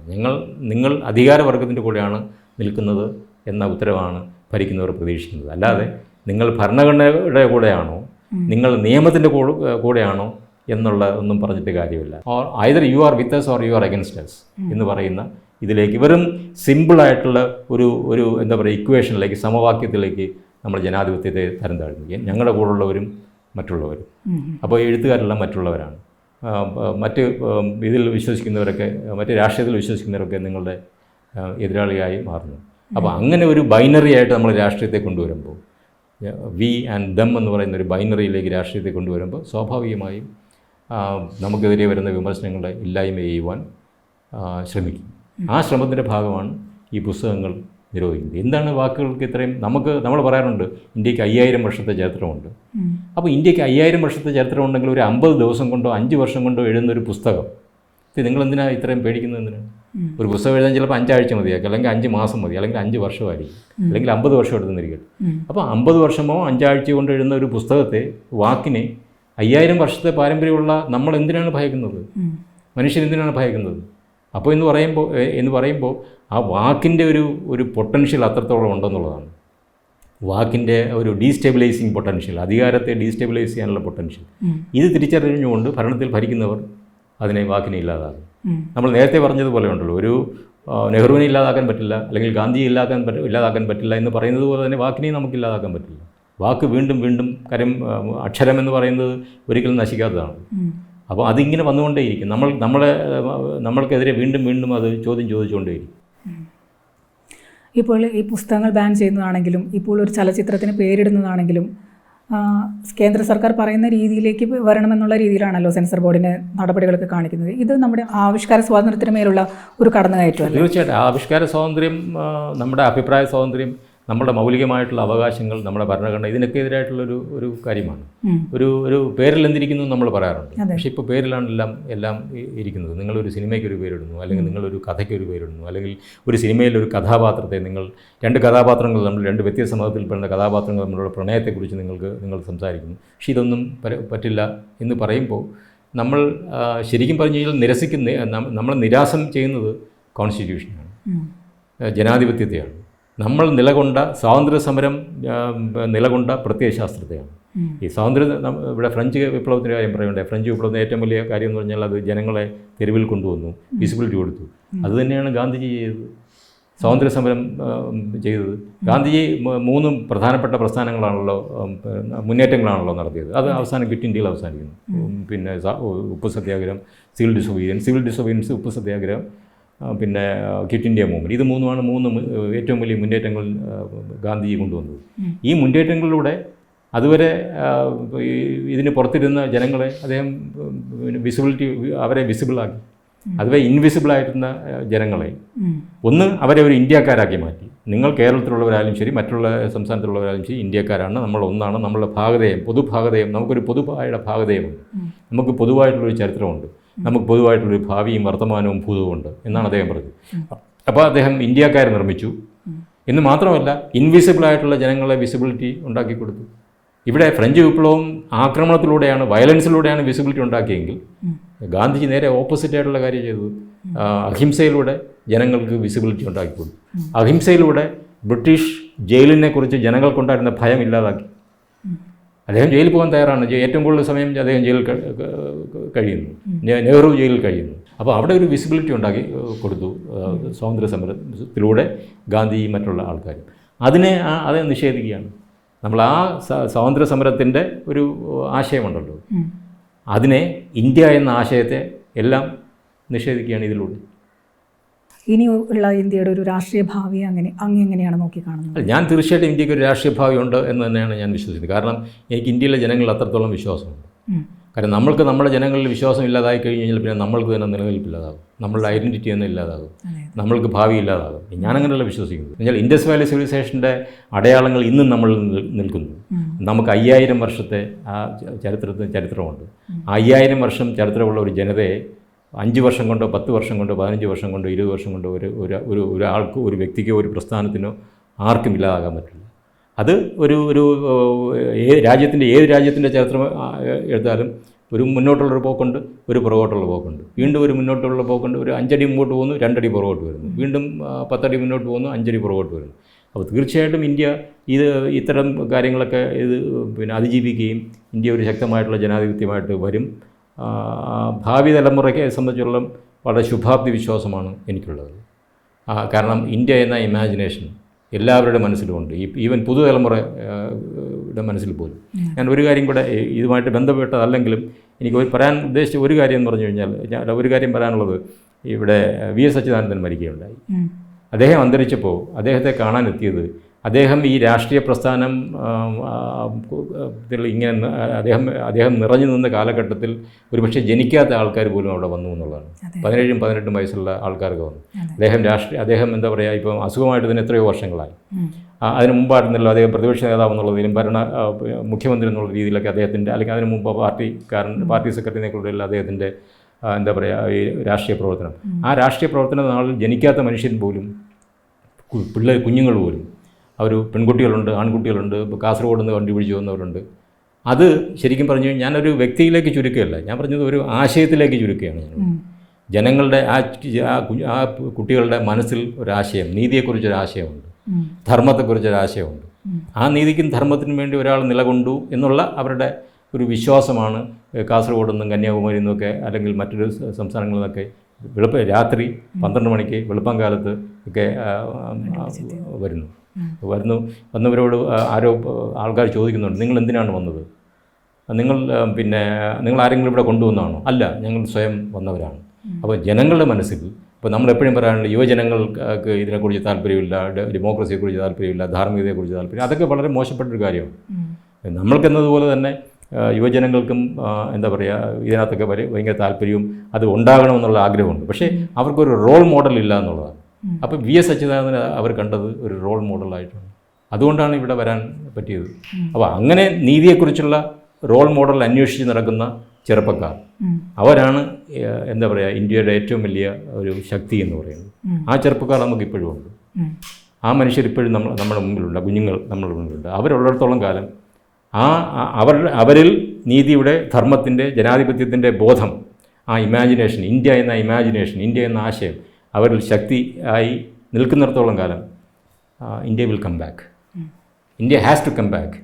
നിങ്ങൾ അധികാരവർഗത്തിൻ്റെ കൂടെയാണ് നിൽക്കുന്നത് എന്ന ഉത്തരവാണ് ഭരിക്കുന്നവർ പ്രതീക്ഷിക്കുന്നത്. അല്ലാതെ നിങ്ങൾ ഭരണഘടനയുടെ കൂടെയാണോ, നിങ്ങൾ നിയമത്തിൻ്റെ കൂടെയാണോ എന്നുള്ള ഒന്നും പറഞ്ഞിട്ട് കാര്യമില്ല. Or either you are with us or you are against us എന്ന് പറയുന്ന ഇതിലേക്ക് വെറും സിമ്പിളായിട്ടുള്ള ഒരു എന്താ പറയുക ഇക്വേഷനിലേക്ക്, സമവാക്യത്തിലേക്ക് നമ്മൾ ജനാധിപത്യത്തെ തരം താഴ്ന്നു. ഞങ്ങളുടെ കൂടെയുള്ളവരും മറ്റുള്ളവരും. അപ്പോൾ എഴുത്തുകാരെല്ലാം മറ്റുള്ളവരാണ്. മറ്റ് ഇതിൽ വിശ്വസിക്കുന്നവരൊക്കെ, മറ്റ് രാഷ്ട്രീയത്തിൽ വിശ്വസിക്കുന്നവരൊക്കെ നിങ്ങളുടെ എതിരാളിയായി മാറുന്നു. അപ്പോൾ അങ്ങനെ ഒരു ബൈനറി ആയിട്ട് നമ്മൾ രാഷ്ട്രീയത്തെ കൊണ്ടുവരുമ്പോൾ, വി ആൻഡ് ദം എന്ന് പറയുന്ന ഒരു ബൈനറിയിലേക്ക് രാഷ്ട്രീയത്തെ കൊണ്ടുവരുമ്പോൾ സ്വാഭാവികമായും നമുക്കെതിരെ വരുന്ന വിമർശനങ്ങളെ ഇല്ലായ്മ ചെയ്യുവാൻ ശ്രമിക്കും. ആ ശ്രമത്തിൻ്റെ ഭാഗമാണ് ഈ പുസ്തകങ്ങൾ നിരോധിക്കുന്നത്. എന്താണ് വാക്കുകൾക്ക് ഇത്രയും? നമ്മൾ പറയാറുണ്ട് ഇന്ത്യക്ക് 5000 വർഷത്തെ ചരിത്രമുണ്ട്. അപ്പോൾ ഇന്ത്യക്ക് 5000 വർഷത്തെ ചരിത്രമുണ്ടെങ്കിൽ ഒരു 50 ദിവസം കൊണ്ടോ 5 വർഷം കൊണ്ടോ എഴുതുന്നൊരു പുസ്തകം നിങ്ങളെന്തിനാണ് ഇത്രയും പേടിക്കുന്നത്? എന്തിനാണ്? ഒരു പുസ്തകം എഴുതാൻ ചിലപ്പോൾ 5 ആഴ്ച മതിയാക്കും, അല്ലെങ്കിൽ 5 മാസം മതി, അല്ലെങ്കിൽ 5 വർഷമായിരിക്കും, അല്ലെങ്കിൽ 50 വർഷം എടുത്തുന്നിരിക്കട്ടെ. അപ്പോൾ 50 വർഷമോ 5 ആഴ്ച കൊണ്ട് എഴുതുന്ന ഒരു പുസ്തകത്തെ, വാക്കിനെ 5000 വർഷത്തെ പാരമ്പര്യമുള്ള നമ്മൾ എന്തിനാണ് ഭയക്കുന്നത്? മനുഷ്യരെന്തിനാണ് ഭയക്കുന്നത്? അപ്പോൾ എന്ന് പറയുമ്പോൾ ആ വാക്കിൻ്റെ ഒരു പൊട്ടൻഷ്യൽ അത്രത്തോളം ഉണ്ടെന്നുള്ളതാണ്. വാക്കിൻ്റെ ഒരു ഡീസ്റ്റെബിലൈസിങ് പൊട്ടൻഷ്യൽ, അധികാരത്തെ ഡീസ്റ്റെബിലൈസ് ചെയ്യാനുള്ള പൊട്ടൻഷ്യൽ, ഇത് തിരിച്ചറിഞ്ഞുകൊണ്ട് ഭരണത്തിൽ ഭരിക്കുന്നവർ വാക്കിനെ ഇല്ലാതാക്കും. നമ്മൾ നേരത്തെ പറഞ്ഞതുപോലെ ഉണ്ടല്ലോ, ഒരു നെഹ്റുവിനെ ഇല്ലാതാക്കാൻ പറ്റില്ല, അല്ലെങ്കിൽ ഗാന്ധിയെ ഇല്ലാതാക്കാൻ പറ്റില്ല എന്ന് പറയുന്നത് പോലെ തന്നെ വാക്കിനെയും നമുക്ക് ഇല്ലാതാക്കാൻ പറ്റില്ല. വാക്ക് വീണ്ടും വീണ്ടും അക്ഷരം എന്ന് പറയുന്നത് ഒരിക്കലും നശിക്കാത്തതാണ്. അപ്പോൾ അതിങ്ങനെ വന്നുകൊണ്ടേയിരിക്കും. നമ്മൾക്കെതിരെ വീണ്ടും വീണ്ടും അത് ചോദിച്ചുകൊണ്ടേയിരിക്കും. ഇപ്പോൾ ഈ പുസ്തകങ്ങൾ ബാൻ ചെയ്യുന്നതാണെങ്കിലും, ഇപ്പോൾ ഒരു ചലച്ചിത്രത്തിന് പേരിടുന്നതാണെങ്കിലും കേന്ദ്ര സർക്കാർ പറയുന്ന രീതിയിലേക്ക് വരണമെന്നുള്ള രീതിയിലാണല്ലോ സെൻസർ ബോർഡിൻ്റെ നടപടികളൊക്കെ കാണിക്കുന്നത്. ഇത് നമ്മുടെ ആവിഷ്കാര സ്വാതന്ത്ര്യത്തിന് മേലുള്ള ഒരു കടന്നുകയറ്റമല്ല? തീർച്ചയായിട്ടും ആവിഷ്കാര സ്വാതന്ത്ര്യം, നമ്മുടെ അഭിപ്രായ സ്വാതന്ത്ര്യം, നമ്മുടെ മൗലികമായിട്ടുള്ള അവകാശങ്ങൾ, നമ്മുടെ ഭരണഘടന, ഇതിനൊക്കെ എതിരായിട്ടുള്ളൊരു കാര്യമാണ്. ഒരു പേരിൽ എന്തിരിക്കുന്നു നമ്മൾ പറയാറുണ്ട്. പക്ഷേ ഇപ്പോൾ പേരിലാണ് എല്ലാം ഇരിക്കുന്നത്. നിങ്ങളൊരു സിനിമയ്ക്ക് ഒരു പേരിടുന്നു, അല്ലെങ്കിൽ നിങ്ങളൊരു കഥയ്ക്ക് ഒരു പേരിടുന്നു, അല്ലെങ്കിൽ ഒരു സിനിമയിലൊരു കഥാപാത്രത്തെ നിങ്ങൾ 2 കഥാപാത്രങ്ങൾ, നമ്മൾ 2 വ്യത്യസ്ത മതത്തിൽപ്പെടുന്ന കഥാപാത്രങ്ങൾ നമ്മളുടെ പ്രണയത്തെക്കുറിച്ച് നിങ്ങൾ സംസാരിക്കുന്നു. പക്ഷേ ഇതൊന്നും പറ്റില്ല എന്ന് പറയുമ്പോൾ നമ്മൾ ശരിക്കും പറഞ്ഞു കഴിഞ്ഞാൽ നമ്മൾ നിരാശം ചെയ്യുന്നത് കോൺസ്റ്റിറ്റ്യൂഷനാണ്, ജനാധിപത്യത്തെയാണ്. നമ്മൾ നിലകൊണ്ട സ്വാതന്ത്ര്യ സമരം നിലകൊണ്ട പ്രത്യയശാസ്ത്രത്തെയാണ്. ഈ ഇവിടെ ഫ്രഞ്ച് വിപ്ലവത്തിൻ്റെ കാര്യം പറയുന്നുണ്ട്. ഫ്രഞ്ച് വിപ്ലവത്തിൻ്റെ ഏറ്റവും വലിയ കാര്യം എന്ന് പറഞ്ഞാൽ അത് ജനങ്ങളെ തെരുവിൽ കൊണ്ടുവന്നു, വിസിബിലിറ്റി കൊടുത്തു. അതുതന്നെയാണ് ഗാന്ധിജി ചെയ്തത്, സ്വാതന്ത്ര്യ സമരം ചെയ്തത്. ഗാന്ധിജി 3 പ്രധാനപ്പെട്ട പ്രസ്ഥാനങ്ങളാണല്ലോ, മുന്നേറ്റങ്ങളാണല്ലോ നടത്തിയത്. അത് അവസാനം ക്വിറ്റ് ഇന്ത്യയിൽ അവസാനിക്കുന്നു. പിന്നെ ഉപ്പ് സത്യാഗ്രഹം, സിവിൽ ഡിസൊബീഡിയൻസ്, ഉപ്പ് സത്യാഗ്രഹം, പിന്നെ ക്വിറ്റ് ഇന്ത്യ മൂവ്മെൻറ്റ്. ഇത് 3 ഏറ്റവും വലിയ മുന്നേറ്റങ്ങൾ ഗാന്ധിജി കൊണ്ടുവന്നത്. ഈ മുന്നേറ്റങ്ങളിലൂടെ അതുവരെ ഇതിന് പുറത്തിരുന്ന ജനങ്ങളെ അദ്ദേഹം അവരെ വിസിബിളാക്കി. അതുവരെ ഇൻവിസിബിളായിരുന്ന ജനങ്ങളെ അവരെ ഒരു ഇന്ത്യക്കാരാക്കി മാറ്റി. നിങ്ങൾ കേരളത്തിലുള്ളവരായാലും ശരി, മറ്റുള്ള സംസ്ഥാനത്തുള്ളവരായാലും ശരി, ഇന്ത്യക്കാരാണ്, നമ്മൾ ഒന്നാണ്. നമ്മളുടെ പൊതുഭാഗതയം, നമുക്കൊരു പൊതുവായ ഭാഗതയമുണ്ട്, നമുക്ക് പൊതുവായിട്ടുള്ളൊരു ചരിത്രമുണ്ട്, നമുക്ക് പൊതുവായിട്ടുള്ളൊരു ഭാവിയും വർത്തമാനവും ഭൂതവും ഉണ്ട് എന്നാണ് അദ്ദേഹം പറഞ്ഞത്. അപ്പോൾ അദ്ദേഹം ഇന്ത്യക്കാരെ നിർമ്മിച്ചു എന്ന് മാത്രമല്ല, ഇൻവിസിബിളായിട്ടുള്ള ജനങ്ങളെ വിസിബിലിറ്റി ഉണ്ടാക്കി കൊടുത്തു. ഇവിടെ ഫ്രഞ്ച് വിപ്ലവം ആക്രമണത്തിലൂടെയാണ്, വയലൻസിലൂടെയാണ് വിസിബിലിറ്റി ഉണ്ടാക്കിയെങ്കിൽ ഗാന്ധിജി നേരെ ഓപ്പോസിറ്റ് ആയിട്ടുള്ള കാര്യം ചെയ്തത്. അഹിംസയിലൂടെ ജനങ്ങൾക്ക് വിസിബിലിറ്റി ഉണ്ടാക്കി കൊടുത്തു. അഹിംസയിലൂടെ ബ്രിട്ടീഷ് ജയിലിനെ കുറിച്ച് ജനങ്ങൾക്കുണ്ടായിരുന്ന ഭയം ഇല്ലാതാക്കി. അദ്ദേഹം ജയിലിൽ പോകാൻ തയ്യാറാണ്. ഏറ്റവും കൂടുതൽ സമയം അദ്ദേഹം ജയിലിൽ കഴിയുന്നു, നെഹ്റു ജയിലിൽ കഴിയുന്നു. അപ്പോൾ അവിടെ ഒരു വിസിബിലിറ്റി ഉണ്ടാക്കി കൊടുത്തു സ്വാതന്ത്ര്യ സമരത്തിലൂടെ ഗാന്ധിയും മറ്റുള്ള ആൾക്കാരും. അത് നിഷേധിക്കുകയാണ്. നമ്മൾ ആ സ്വാതന്ത്ര്യ സമരത്തിൻ്റെ ഒരു ആശയമുണ്ടല്ലോ, അതിനെ, ഇന്ത്യ എന്ന ആശയത്തെ എല്ലാം നിഷേധിക്കുകയാണ് ഇതിലൂടെ. ഇനി ഉള്ള ഇന്ത്യയുടെ ഒരു രാഷ്ട്രീയ ഭാവി എങ്ങനെയാണ് നോക്കിക്കാണുന്നത്? ഞാൻ തീർച്ചയായിട്ടും ഇന്ത്യക്ക് ഒരു രാഷ്ട്രീയ ഭാവി ഉണ്ട് എന്ന് തന്നെയാണ് ഞാൻ വിശ്വസിക്കുന്നത്. കാരണം എനിക്ക് ഇന്ത്യയിലെ ജനങ്ങളിൽ അത്രത്തോളം വിശ്വാസമുണ്ട്. കാരണം നമ്മൾക്ക് നമ്മുടെ ജനങ്ങളിൽ വിശ്വാസം ഇല്ലാതായി കഴിഞ്ഞാൽ പിന്നെ നമ്മൾക്ക് തന്നെ നിലനിൽപ്പില്ലാതാകും, നമ്മളുടെ ഐഡൻറ്റിറ്റി തന്നെ ഇല്ലാതാകും, നമ്മൾക്ക് ഭാവി ഇല്ലാതാകും. ഞാനങ്ങനെയല്ല വിശ്വസിക്കുന്നത്. എന്നാൽ ഇൻഡസ് വാലി സിവിലൈസേഷൻ്റെ അടയാളങ്ങൾ ഇന്നും നമ്മൾ നിൽക്കുന്നു. നമുക്ക് 5000 വർഷത്തെ ആ ചരിത്രമുണ്ട്. 5000 വർഷം ചരിത്രമുള്ള ഒരു ജനതയെ 5 വർഷം കൊണ്ടോ 10 വർഷം കൊണ്ടോ 15 വർഷം കൊണ്ടോ 20 വർഷം കൊണ്ടോ ഒരാൾക്ക്, ഒരു വ്യക്തിക്കോ, ഒരു പ്രസ്ഥാനത്തിനോ ആർക്കും ഇല്ലാതാകാൻ പറ്റില്ല. അത് ഏത് രാജ്യത്തിൻ്റെ ചരിത്രം എടുത്താലും ഒരു മുന്നോട്ടുള്ളൊരു പോക്കുണ്ട്, ഒരു പുറകോട്ടുള്ള പോക്കുണ്ട്. വീണ്ടും ഒരു മുന്നോട്ടുള്ള പോക്കുണ്ട്, ഒരു 5 അടി മുമ്പോട്ട് പോകുന്നു, 2 അടി പുറകോട്ട് വരുന്നു. വീണ്ടും 10 അടി മുന്നോട്ട് പോകുന്നു, 5 അടി പുറകോട്ട് വരുന്നു. അപ്പോൾ തീർച്ചയായിട്ടും ഇന്ത്യ ഇത്തരം കാര്യങ്ങളൊക്കെ അതിജീവിക്കുകയും ഇന്ത്യ ഒരു ശക്തമായിട്ടുള്ള ജനാധിപത്യമായിട്ട് വരും. ഭാവി തലമുറയ്ക്ക് സംബന്ധിച്ചുള്ള വളരെ ശുഭാപ്തി വിശ്വാസമാണ് എനിക്കുള്ളത്. കാരണം ഇന്ത്യ എന്ന ഇമാജിനേഷൻ എല്ലാവരുടെ മനസ്സിലുമുണ്ട്, ഈവൻ പുതുതലമുറയുടെ മനസ്സിൽ പോലും. ഞാൻ ഒരു കാര്യം കൂടെ ഇതുമായിട്ട് ബന്ധപ്പെട്ടതല്ലെങ്കിലും എനിക്ക് പറയാൻ ഉദ്ദേശിച്ച ഒരു കാര്യം എന്ന് പറഞ്ഞു കഴിഞ്ഞാൽ, ഒരു കാര്യം പറയാനുള്ളത്, ഇവിടെ VS അച്യുതാനന്ദൻ മരിക്കുകയുണ്ടായി. അദ്ദേഹം അന്തരിച്ചപ്പോൾ അദ്ദേഹത്തെ കാണാനെത്തിയത്, അദ്ദേഹം ഈ രാഷ്ട്രീയ പ്രസ്ഥാനം ഇങ്ങനെ അദ്ദേഹം നിറഞ്ഞു നിന്ന കാലഘട്ടത്തിൽ ഒരുപക്ഷെ ജനിക്കാത്ത ആൾക്കാർ പോലും അവിടെ വന്നു എന്നുള്ളതാണ്. 17 18 വയസ്സുള്ള ആൾക്കാർക്ക് വന്നു. അദ്ദേഹം എന്താ പറയുക, ഇപ്പം അസുഖമായിട്ട് തന്നെ എത്രയോ വർഷങ്ങളായി. അതിന് മുമ്പായിരുന്നല്ലോ അദ്ദേഹം പ്രതിപക്ഷ നേതാവ് എന്നുള്ളതിലും മുഖ്യമന്ത്രി എന്നുള്ള രീതിയിലൊക്കെ അദ്ദേഹത്തിൻ്റെ, അല്ലെങ്കിൽ അതിന് മുമ്പ് പാർട്ടി സെക്രട്ടറിനെക്കുറിച്ചുള്ള അദ്ദേഹത്തിൻ്റെ എന്താ പറയുക ഈ രാഷ്ട്രീയ പ്രവർത്തനം. ആ രാഷ്ട്രീയ പ്രവർത്തന നാളിൽ ജനിക്കാത്ത മനുഷ്യൻ പോലും, കുഞ്ഞുങ്ങൾ പോലും, പെൺകുട്ടികളുണ്ട്, ആൺകുട്ടികളുണ്ട്, കാസർഗോഡ് നിന്ന് വണ്ടി പിടിച്ചു വന്നവരുണ്ട്. അത് ശരിക്കും പറഞ്ഞു കഴിഞ്ഞാൽ ഞാനൊരു വ്യക്തിയിലേക്ക് ചുരുക്കുകയല്ല, ഞാൻ പറഞ്ഞത് ഒരു ആശയത്തിലേക്ക് ചുരുക്കുകയാണ്. ജനങ്ങളുടെ ആ കുട്ടികളുടെ മനസ്സിൽ ഒരാശയം, നീതിയെക്കുറിച്ചൊരാശയമുണ്ട്, ധർമ്മത്തെക്കുറിച്ചൊരാശയമുണ്ട്. ആ നീതിക്കും ധർമ്മത്തിനും വേണ്ടി ഒരാൾ നിലകൊണ്ടു എന്നുള്ള അവരുടെ ഒരു വിശ്വാസമാണ് കാസർഗോഡ് നിന്നും കന്യാകുമാരിയിൽ നിന്നൊക്കെ, അല്ലെങ്കിൽ മറ്റൊരു സംസ്ഥാനങ്ങളിൽ നിന്നൊക്കെ രാത്രി 12 മണിക്ക് വെളുപ്പം കാലത്ത് ഒക്കെ വന്നവരോട് ആൾക്കാർ ചോദിക്കുന്നുണ്ട്, നിങ്ങൾ എന്തിനാണ് വന്നത്? നിങ്ങൾ ആരെങ്കിലും ഇവിടെ കൊണ്ടുവന്നാണോ? അല്ല, ഞങ്ങൾ സ്വയം വന്നവരാണ്. അപ്പോൾ ജനങ്ങളുടെ മനസ്സിൽ, ഇപ്പോൾ നമ്മളെപ്പോഴും പറയാനുള്ള യുവജനങ്ങൾക്ക് ഇതിനെക്കുറിച്ച് താല്പര്യമില്ല, ഡെമോക്രസിയെക്കുറിച്ച് താല്പര്യമില്ല, ധാർമ്മികതയെക്കുറിച്ച് താല്പര്യം, അതൊക്കെ വളരെ മോശപ്പെട്ടൊരു കാര്യമാണ്. നമ്മൾക്കെന്നതുപോലെ തന്നെ യുവജനങ്ങൾക്കും എന്താ പറയുക, ഇതിനകത്തൊക്കെ ഭയങ്കര താല്പര്യവും അത് ഉണ്ടാകണമെന്നുള്ള ആഗ്രഹമുണ്ട്. പക്ഷേ അവർക്കൊരു റോൾ മോഡൽ ഇല്ല എന്നുള്ളതാണ്. അപ്പോൾ VS അച്യുതാനന്ദൻ അവർ കണ്ടത് ഒരു റോൾ മോഡലായിട്ടാണ്. അതുകൊണ്ടാണ് ഇവിടെ വരാൻ പറ്റിയത്. അപ്പോൾ അങ്ങനെ നീതിയെക്കുറിച്ചുള്ള റോൾ മോഡൽ അന്വേഷിച്ച് നടക്കുന്ന ചെറുപ്പക്കാർ, അവരാണ് എന്താ പറയുക ഇന്ത്യയുടെ ഏറ്റവും വലിയ ഒരു ശക്തി എന്ന് പറയുന്നത്. ആ ചെറുപ്പക്കാർ നമുക്കിപ്പോഴും ഉണ്ട്. ആ മനുഷ്യരിപ്പോഴും നമ്മുടെ മുമ്പിലുണ്ട്, കുഞ്ഞുങ്ങൾ നമ്മുടെ മുമ്പിലുണ്ട്. അവരുള്ളിടത്തോളം കാലം അവരിൽ നീതിയുടെ, ധർമ്മത്തിൻ്റെ, ജനാധിപത്യത്തിൻ്റെ ബോധം, ആ ഇമാജിനേഷൻ, ഇന്ത്യ എന്ന ആശയം അവരിൽ ശക്തിയായി നിൽക്കുന്നിടത്തോളം കാലം India will come back. India has to come back.